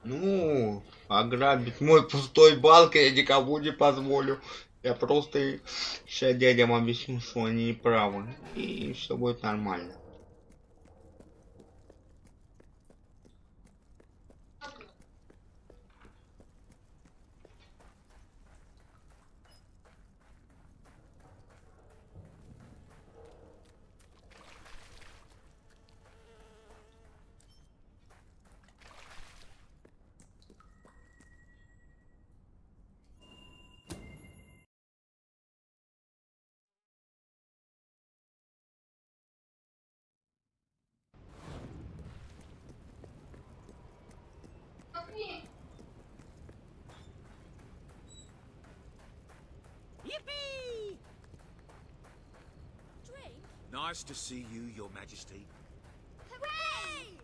Ну, ограбить мой пустой банк я никому не позволю. Я просто сейчас дядям объясню, что они не правы. И все будет нормально. Yippee! Drink? Nice to see you, Your Majesty. Hooray!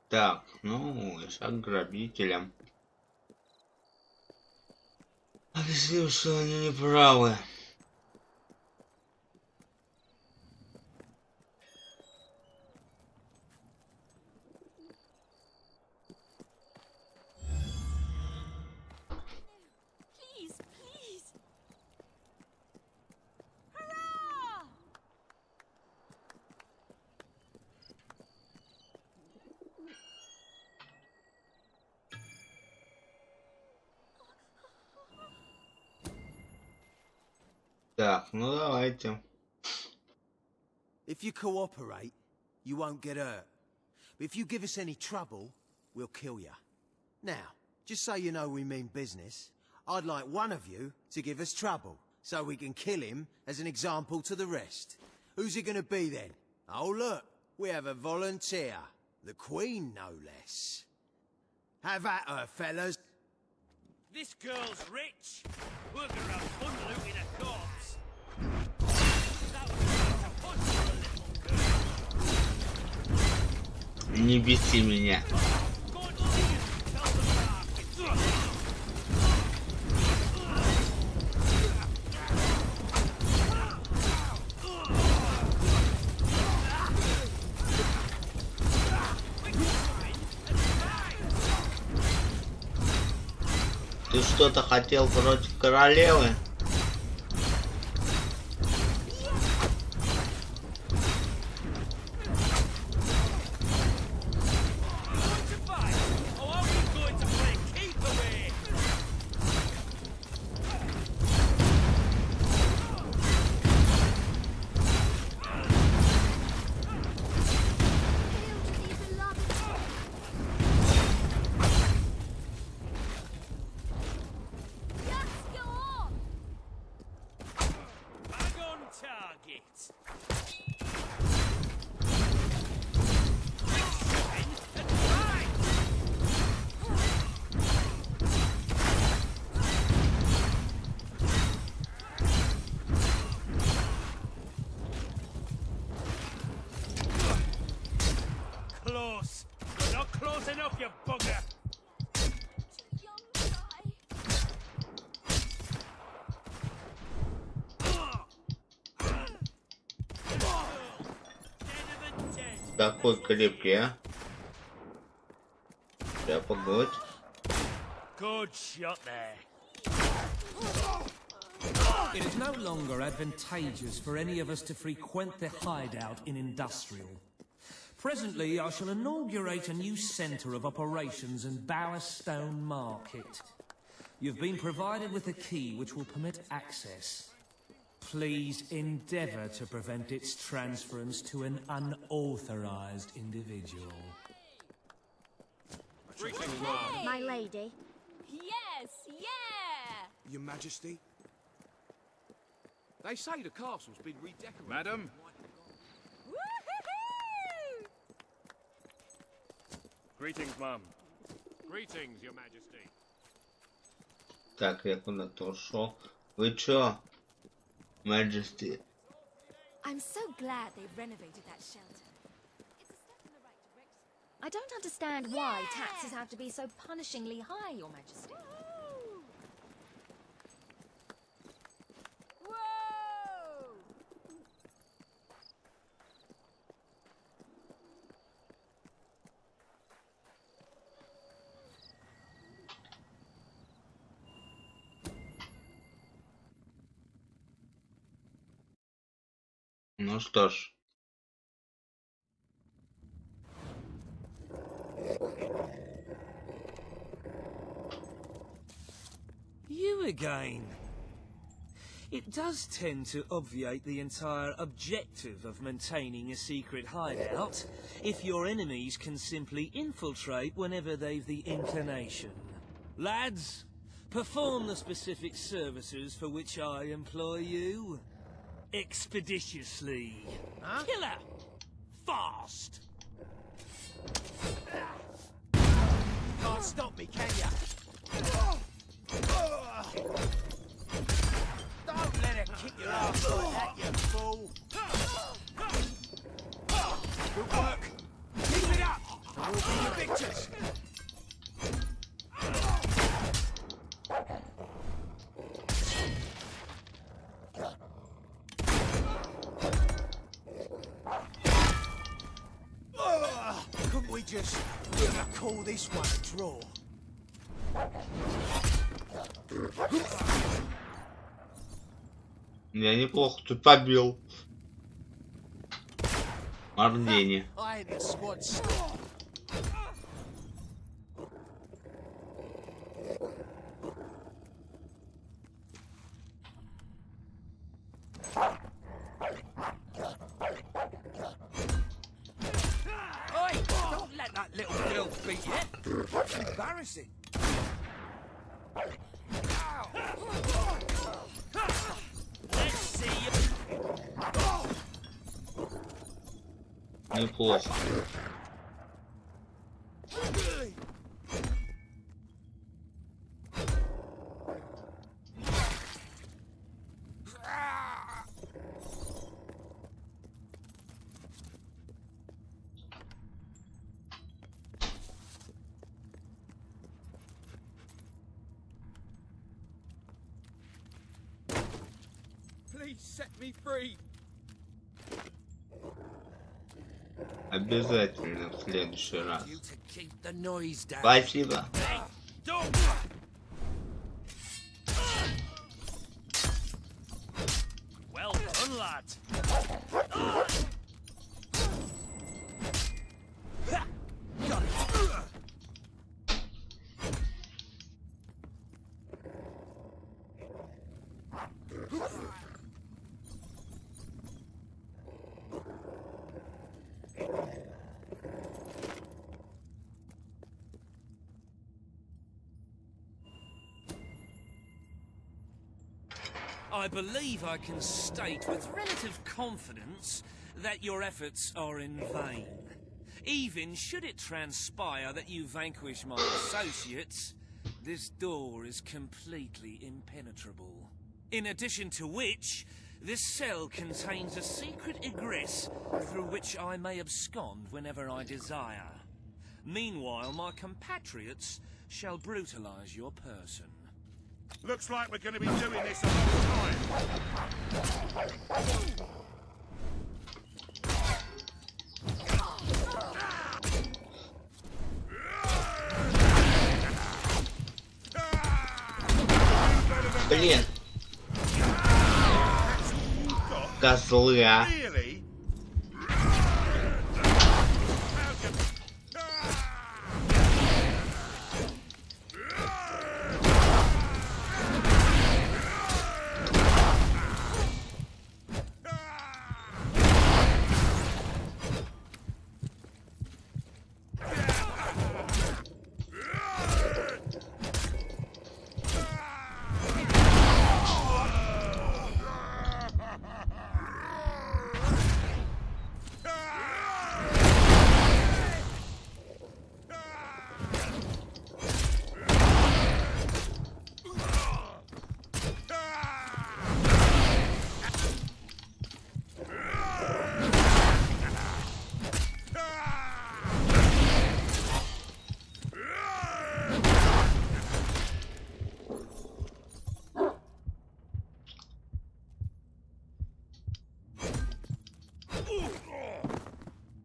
Так, ну, сейчас к грабителям. Объясним, что они не правы. Please, please! Hurrah! Так, ну давайте. If you cooperate, you won't get hurt. But if you give us any trouble, we'll kill you. Now, just so you know we mean business, I'd like one of you to give us trouble, so we can kill him as an example to the rest. Who's it gonna be then? Oh look, we have a volunteer. The Queen, no less. Have at her, fellas. This girl's rich. We're gonna have fun looting a corpse. That was a punch for a little girl. Не беси меня. Ты что-то хотел против королевы? Close. You're not close enough, you bugger. Такой крепкий, а? Да, погодь. Good shot there. It is no longer advantageous for any of us to frequent the hideout in Industrial. Presently, I shall inaugurate a new centre of operations in Bowerstone Market. You've been provided with a key which will permit access. Please endeavour to prevent its transference to an unauthorised individual. My lady. Yes, yeah! Your Majesty? They say the castle's been redecorated. Madam? Greetings, ma'am. Greetings, Your Majesty. Так, я куда-то ушел. Вы чё? Majesty. I'm so glad they've renovated that shelter. It's a step in the right direction. I don't understand why taxes have to be so punishingly high, Your Majesty. Ну что ж. You again. It does tend to obviate the entire objective of maintaining a secret hideout if your enemies can simply infiltrate whenever they've the inclination. Lads, perform the specific services for which I employ you. Expeditiously. Huh? Killer! Fast! Can't stop me, can ya? Don't let it kick your ass like that, you fool! Good work! Keep it up! We'll be the victors! Couldn't we just call this one a draw? Я неплохо тут побил. Мнению. I ain't a squad. Embarrassing. Неплохо. Please set me free. Обязательно в следующий раз. You to keep the noise down. Спасибо. Well done, lad. I believe I can state with relative confidence that your efforts are in vain. Even should it transpire that you vanquish my associates, this door is completely impenetrable. In addition to which, this cell contains a secret egress through which I may abscond whenever I desire. Meanwhile, my compatriots shall brutalize your person. Looks like we're going to be doing this a long time. Блин. Козлы, а.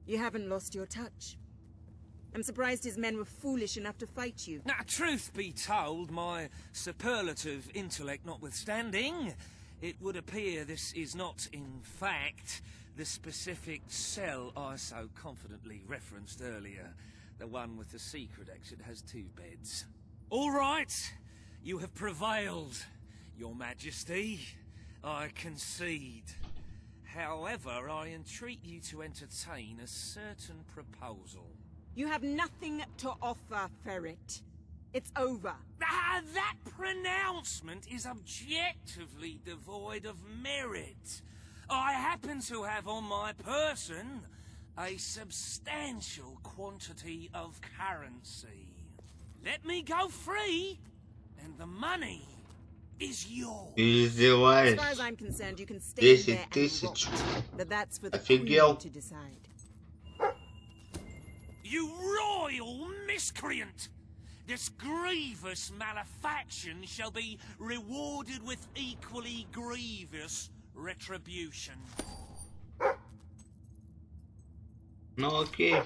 You haven't lost your touch. I'm surprised his men were foolish enough to fight you. Now, truth be told, my superlative intellect notwithstanding, it would appear this is not, in fact, the specific cell I so confidently referenced earlier. The one with the secret exit has 2 beds. All right, you have prevailed, Your Majesty. I concede. However, I entreat you to entertain a certain proposal. You have nothing to offer, Ferret. It's over. That pronouncement is objectively devoid of merit. I happen to have on my person a substantial quantity of currency. Let me go free, and the money is yours. As far as I'm concerned, you can stay there and rot. But that's for the Queen to decide. You royal miscreant! This grievous malefaction shall be rewarded with equally grievous retribution. Ну окей.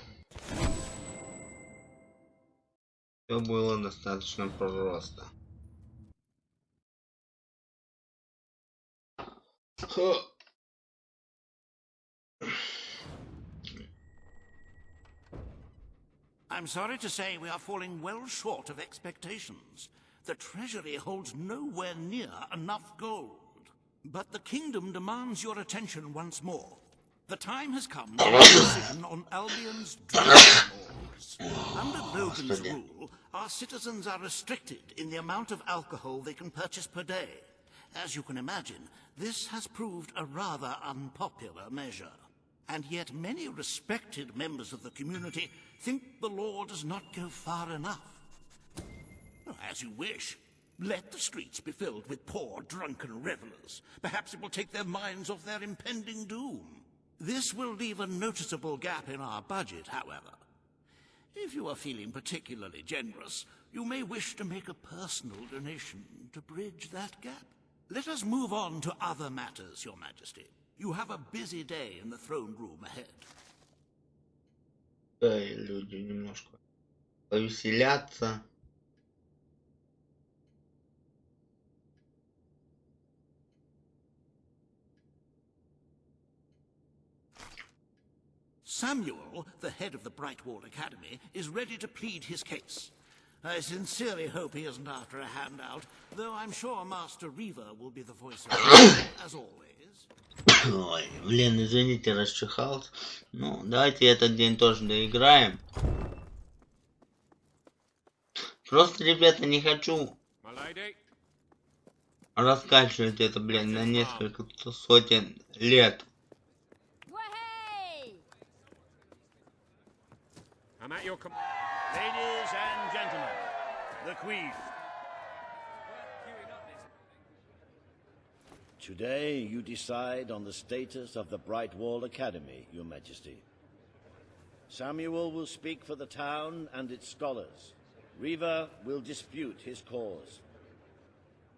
Все было достаточно просто. I'm sorry to say we are falling well short of expectations. The treasury holds nowhere near enough gold. But the kingdom demands your attention once more. The time has come to make a decision on Albion's dream, Yes. Under Logan's rule, our citizens are restricted in the amount of alcohol they can purchase per day. As you can imagine, this has proved a rather unpopular measure. And yet many respected members of the community think the law does not go far enough. As you wish. Let the streets be filled with poor, drunken revelers. Perhaps it will take their minds off their impending doom. This will leave a noticeable gap in our budget, however. If you are feeling particularly generous, you may wish to make a personal donation to bridge that gap. Let us move on to other matters, Your Majesty. You have a busy day in the throne room ahead. Люди немножко повеселятся. Samuel, the head of the Brightwall Academy, is ready to plead his case. I sincerely hope he isn't after a handout, though I'm sure Master Reaver will be the voice of reason, as always. Ой, блин, извините, расчихался. Ну, давайте этот день тоже доиграем. Просто, ребята, не хочу раскачивать это, блин, на несколько сотен лет. I'm at your Ladies and gentlemen, the Queen. Today you decide on the status of the Brightwall Academy, Your Majesty. Samuel will speak for the town and its scholars. Reaver will dispute his cause.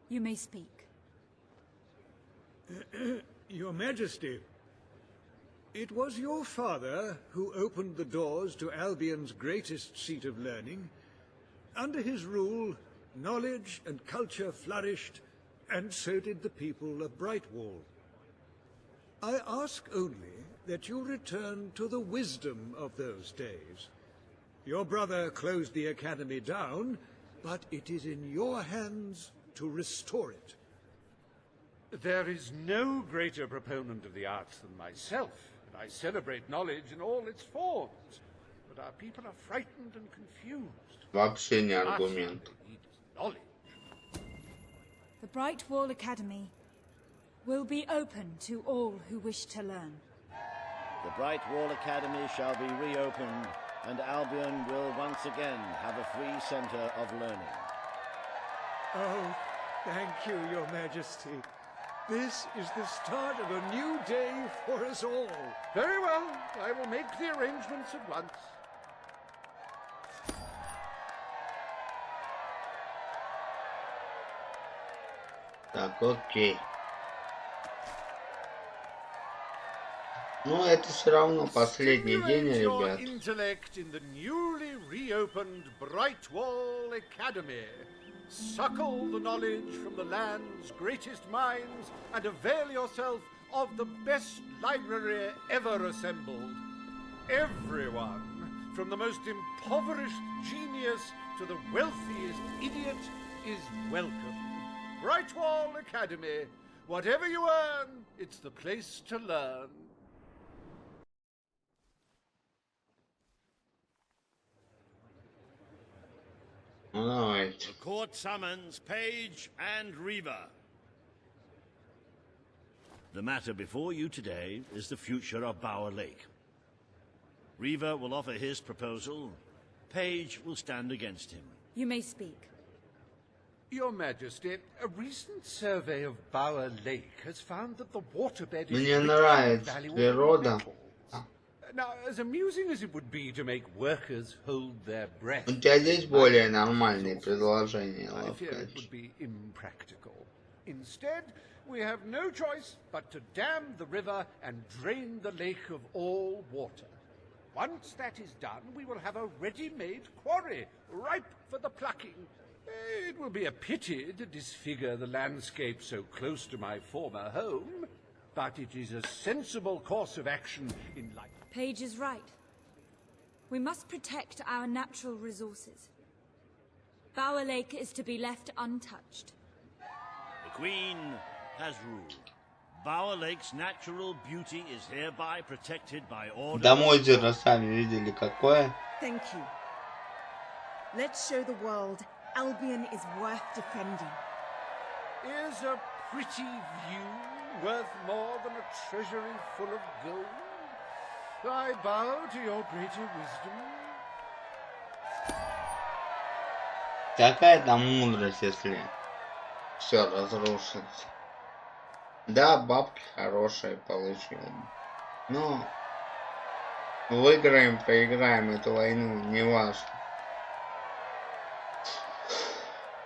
You may speak. Your Majesty, it was your father who opened the doors to Albion's greatest seat of learning. Under his rule, knowledge and culture flourished, and so did the people of Brightwall. I ask only that you return to the wisdom of those days. Your brother closed the academy down, but it is in your hands to restore it. There is no greater proponent of the arts than myself, and I celebrate knowledge in all its forms. But our people are frightened and confused. Вообще не аргумент. The Brightwall Academy will be open to all who wish to learn. The Brightwall Academy shall be reopened, and Albion will once again have a free center of learning. Oh, thank you, Your Majesty. This is the start of a new day for us all. Very well. I will make the arrangements at once. Так, окей. Ну, это все равно последний день, ребят. Intellect in the newly reopened Brightwall Academy. Suckle the knowledge from the land's greatest minds and avail yourself of the best library ever assembled. Everyone, from the most impoverished genius to the wealthiest idiot, is welcome. Brightwall Academy. Whatever you earn, it's the place to learn. All right. The court summons Page and Reaver. The matter before you today is the future of Bower Lake. Reaver will offer his proposal. Page will stand against him. You may speak. Your Majesty, a recent survey of Bower Lake has found that the waterbed is Мне rich in нравится valuable природа. metals. Now, as amusing as it would be to make workers hold their breath, У тебя здесь более нормальные предложения, I fear it Лавкач. would be impractical. Instead, we have no choice but to dam the river and drain the lake of all water. Once that is done, we will have a ready-made quarry, ripe for the plucking. It will be a pity to disfigure the landscape so close to my former home, but it is a sensible course of action in life. Page is right. We must protect our natural resources. Bower Lake is to be left untouched. The Queen has ruled. Bower Lake's natural beauty is hereby protected by order. Там озеро сами видели какое. Thank you. Let's show the world Albion is worth defending. Is a pretty view worth more than a treasury full of gold? I bow to your greater wisdom. Какая там мудрость, если все разрушится? Да, бабки хорошие получил. Но выиграем, проиграем эту войну, не важно.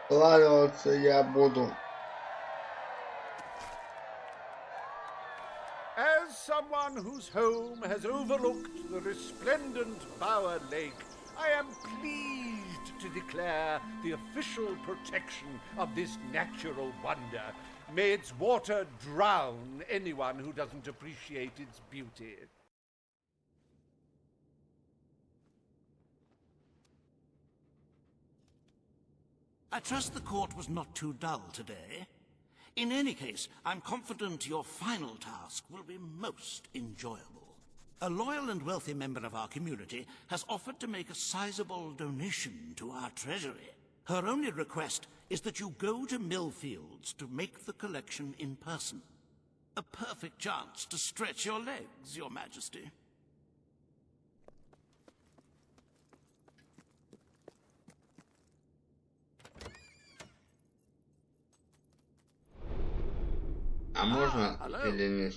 Вкладываться я буду. As someone whose home has overlooked the resplendent Bower Lake, I am pleased to declare the official protection of this natural wonder. May its water drown anyone who doesn't appreciate its beauty. I trust the court was not too dull today. In any case, I'm confident your final task will be most enjoyable. A loyal and wealthy member of our community has offered to make a sizable donation to our treasury. Her only request is that you go to Millfields to make the collection in person. A perfect chance to stretch your legs, Your Majesty. А можно или нет?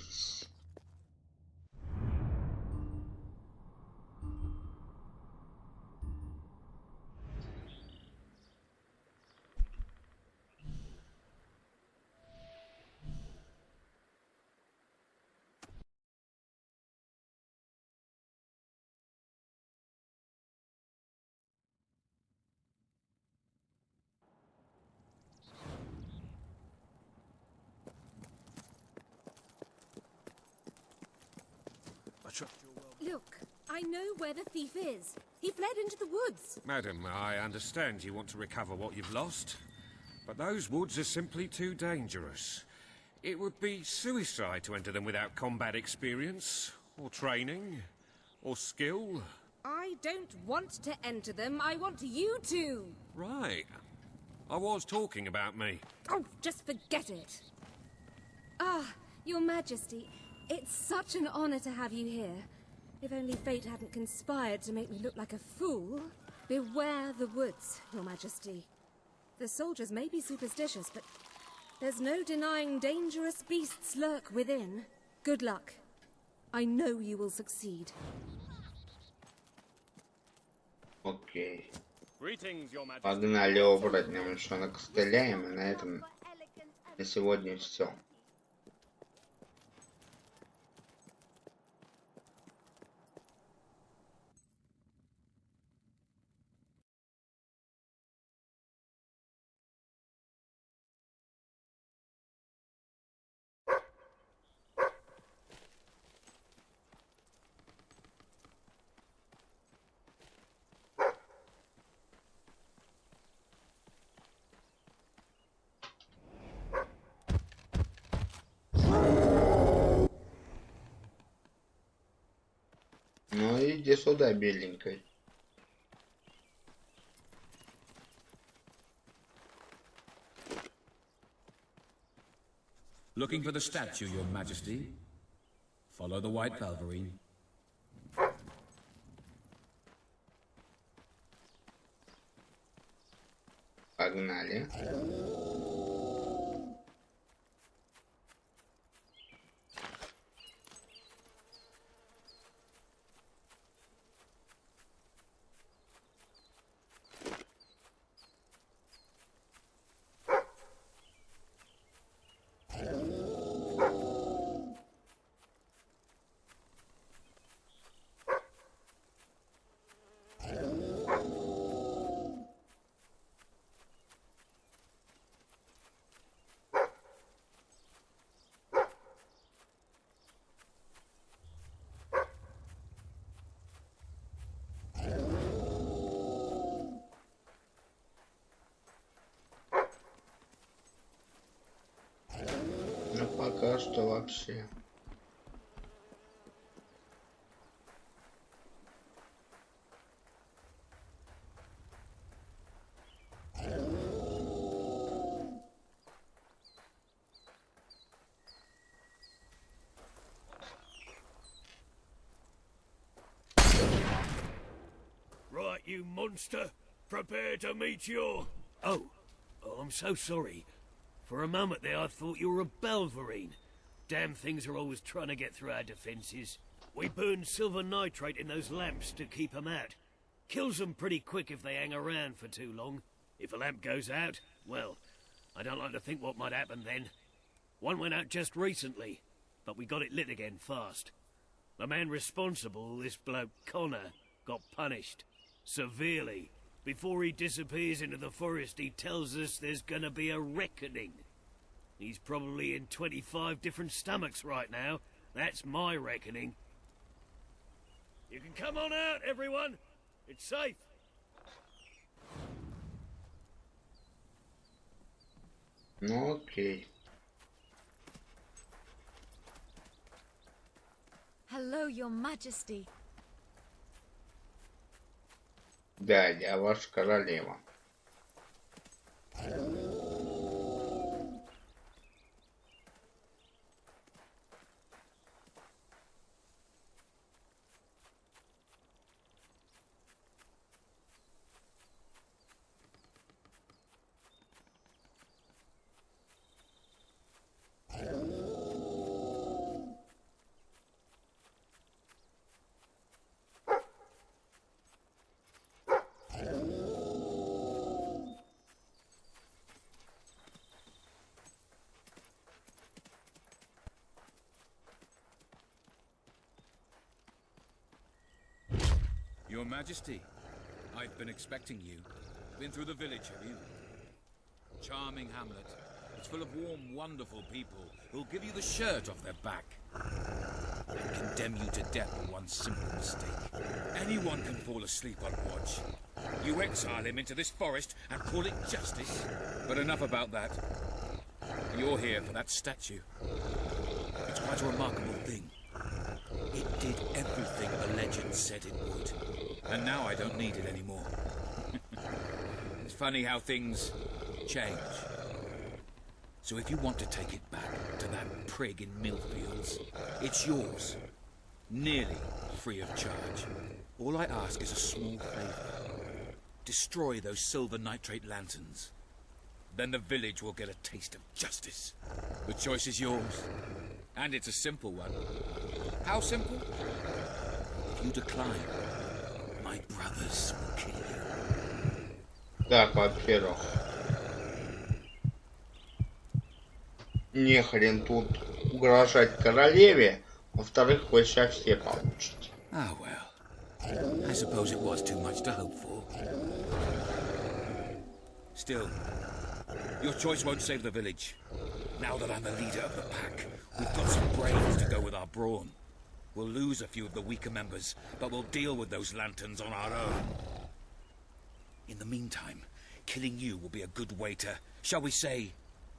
Look, I know where the thief is. He fled into the woods. Madam, I understand you want to recover what you've lost, but those woods are simply too dangerous. It would be suicide to enter them without combat experience, or training, or skill. I don't want to enter them. I want you to. Right. I was talking about me. Oh, just forget it. Ah, Your Majesty, it's such an honor to have you here. If only fate hadn't conspired to make me look like a fool. Beware the woods, Your Majesty. The soldiers may be superstitious, but there's no denying dangerous beasts lurk within. Good luck. I know you will succeed. Окей. Greetings, Your Majesty. Погнали оборотням, еще накостыляем, и на этом на сегодня все. Ну иди сюда, беленькой. Looking for the statue, Your Majesty. Follow the white Valkyrie. Погнали. пока что вообще. Right, you monster. Prepare to meet your... Oh, I'm so sorry. For a moment there, I thought you were a Belverine. Damn things are always trying to get through our defences. We burn silver nitrate in those lamps to keep them out. Kills them pretty quick if they hang around for too long. If a lamp goes out, well, I don't like to think what might happen then. One went out just recently, but we got it lit again fast. The man responsible, this bloke Connor, got punished. Severely. Before he disappears into the forest, he tells us there's gonna be a reckoning. He's probably in 25 different stomachs right now. That's my reckoning. You can come on out, everyone. It's safe. Ну окей. Hello, Your Majesty. Да, я ваша королева. Your Majesty, I've been expecting you. Been through the village, have you? Charming hamlet. It's full of warm, wonderful people who'll give you the shirt off their back and condemn you to death for one simple mistake. Anyone can fall asleep on watch. You exile him into this forest and call it justice. But enough about that. You're here for that statue. It's quite a remarkable thing. It did everything the legend said it would. And now I don't need it anymore. It's funny how things change. So if you want to take it back to that prig in Millfields, it's yours. Nearly free of charge. All I ask is a small favour. Destroy those silver nitrate lanterns. Then the village will get a taste of justice. The choice is yours. And it's a simple one. How simple? If you decline, my brothers will kill you. Так, во-первых, не хрен тут угрожать королеве. Во-вторых, вы сейчас все получите. Ah, well. I suppose it was too much to hope for. Still, your choice won't save the village. Now that I'm the leader of the pack, we've got some brains to go with our brawn. We'll lose a few of the weaker members, but we'll deal with those lanterns on our own. In the meantime, killing you will be a good way to, shall we say,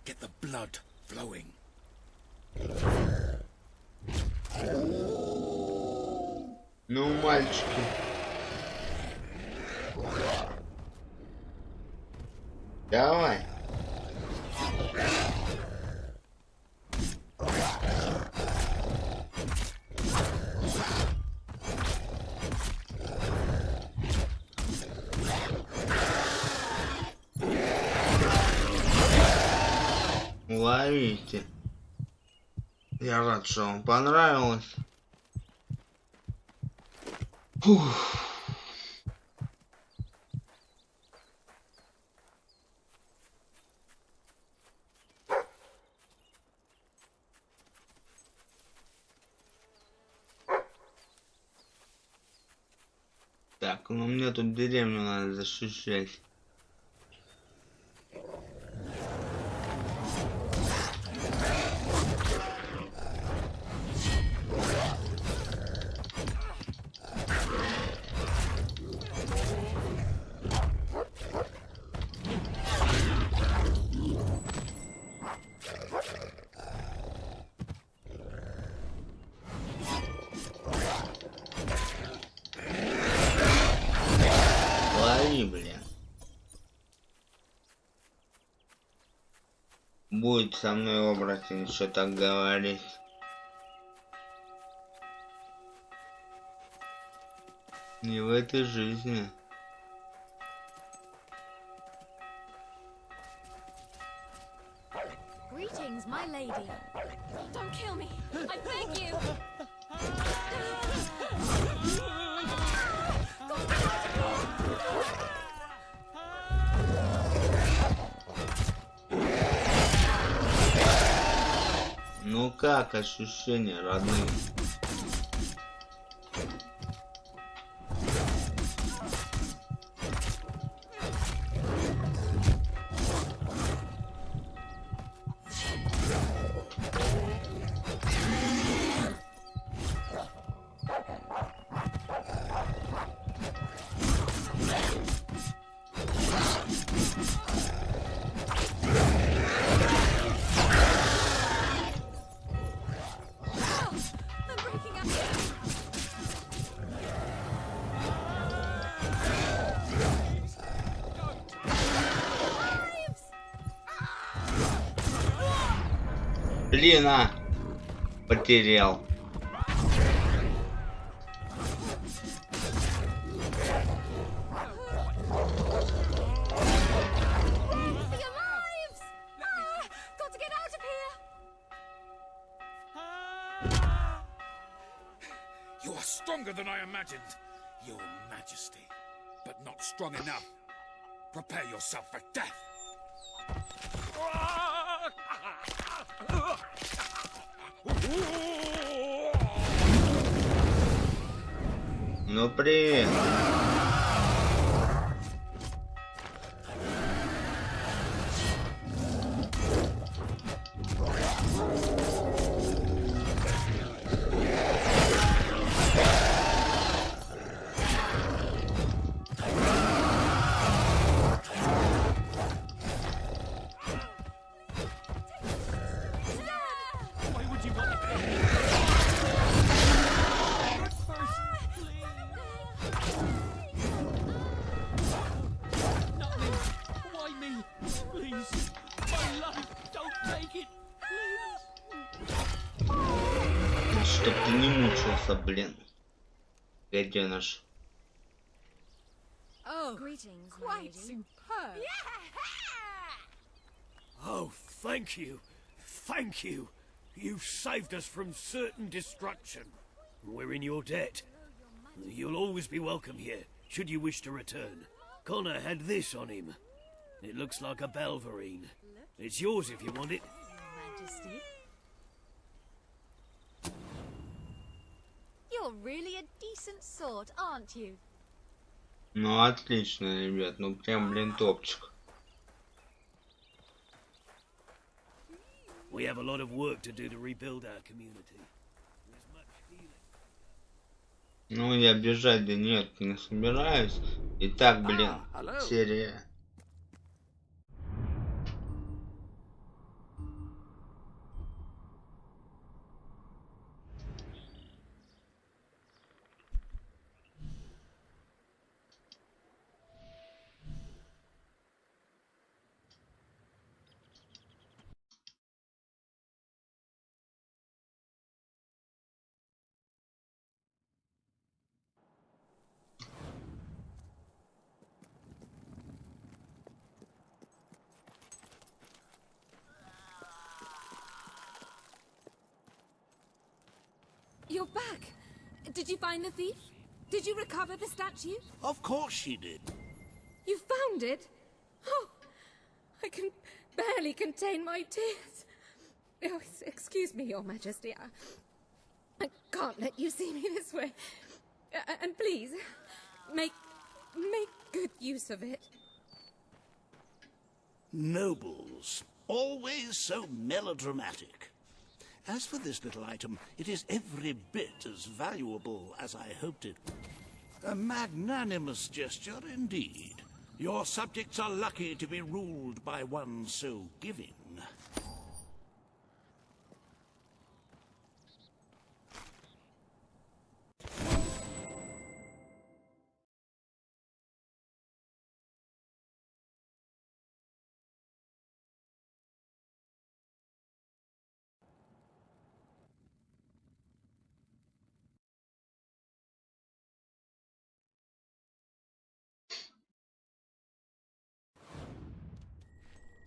get the blood flowing. Ну, мальчики. Давай. Ловите. Я рад, что вам понравилось. Фух. Так, ну мне тут деревню надо защищать. они, блин. Будет со мной оборотень еще так говорить. Не в этой жизни. Greetings, my lady. Don't kill me. I beg you. Ну как ощущения, родные? Блин, потерял. You are stronger than I imagined, Your Majesty, but not strong enough. Prepare yourself for death. Ну привет. Чтоб ты не мучился, блин. Гаденыш. Oh, greetings, quite superb. Oh, thank you. Thank you. You've saved us from certain destruction. We're in your debt. You'll always be welcome here, should you wish to return. Connor had this on him. It looks like a Belverine. It's yours if you want it. Your Majesty. You're really a decent sort, aren't you? Ну отлично, ребят, ну прям, блин, топчик. We have a lot of work to do to rebuild our community. Ну я бежать, да нет, не собираюсь. Итак, блин, серия. You're back. Did you find the thief? Did you recover the statue? Of course she did. You found it? Oh, I can barely contain my tears. Oh, excuse me, Your Majesty. I can't let you see me this way. And please, make good use of it. Nobles, always so melodramatic. As for this little item, it is every bit as valuable as I hoped it. A magnanimous gesture indeed. Your subjects are lucky to be ruled by one so giving.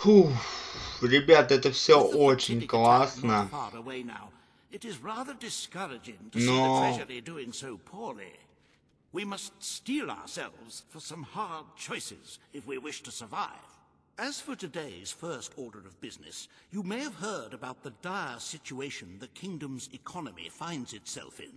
Фух, ребят, это все очень классно. It is rather discouraging to see the Но Treasury doing so poorly. We must steel ourselves for some hard choices if we wish to survive. As for today's first order of business, you may have heard about the dire situation the kingdom's economy finds itself in.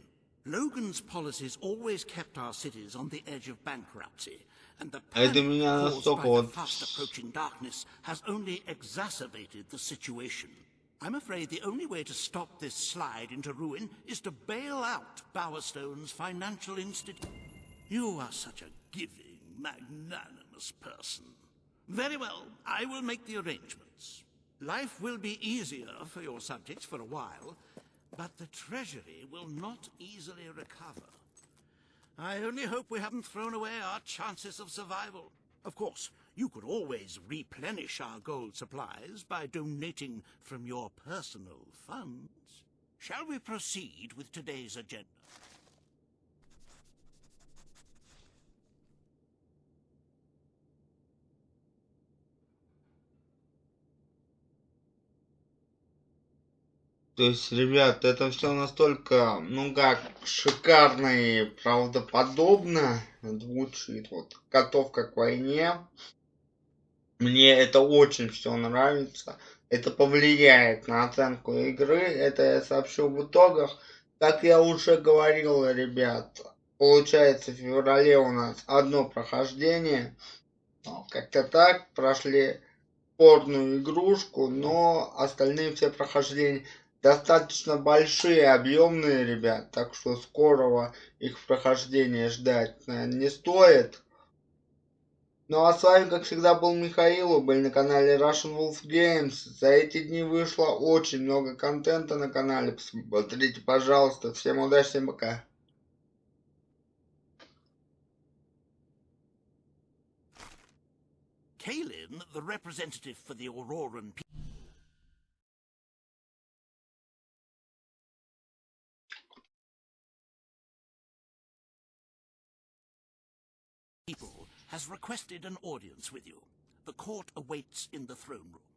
Logan's policies always kept our cities on the edge of bankruptcy, and the это panic меня caused настолько by the вот... fast approaching darkness has only exacerbated the situation. I'm afraid the only way to stop this slide into ruin is to bail out Bowerstone's financial institute. You are such a giving, magnanimous person. Very well, I will make the arrangements. Life will be easier for your subjects for a while, but the Treasury will not easily recover. I only hope we haven't thrown away our chances of survival. Of course, you could always replenish our gold supplies by donating from your personal funds. Shall we proceed with today's agenda? То есть, ребят, это все настолько, ну как, шикарно и правдоподобно звучит. Вот, готовка к войне. Мне это очень все нравится. Это повлияет на оценку игры. Это я сообщу в итогах. Как я уже говорил, ребят, получается в феврале у нас одно прохождение. Как-то так прошли спорную игрушку, но остальные все прохождения достаточно большие, объемные, ребят, так что скорого их прохождения ждать, наверное, не стоит. Ну а с вами, как всегда, был Михаил, вы были на канале Russian Wolf Games. За эти дни вышло очень много контента на канале, посмотрите, пожалуйста. Всем удачи, всем пока. Kalin, the representative for the Auroran people, has requested an audience with you. The court awaits in the throne room.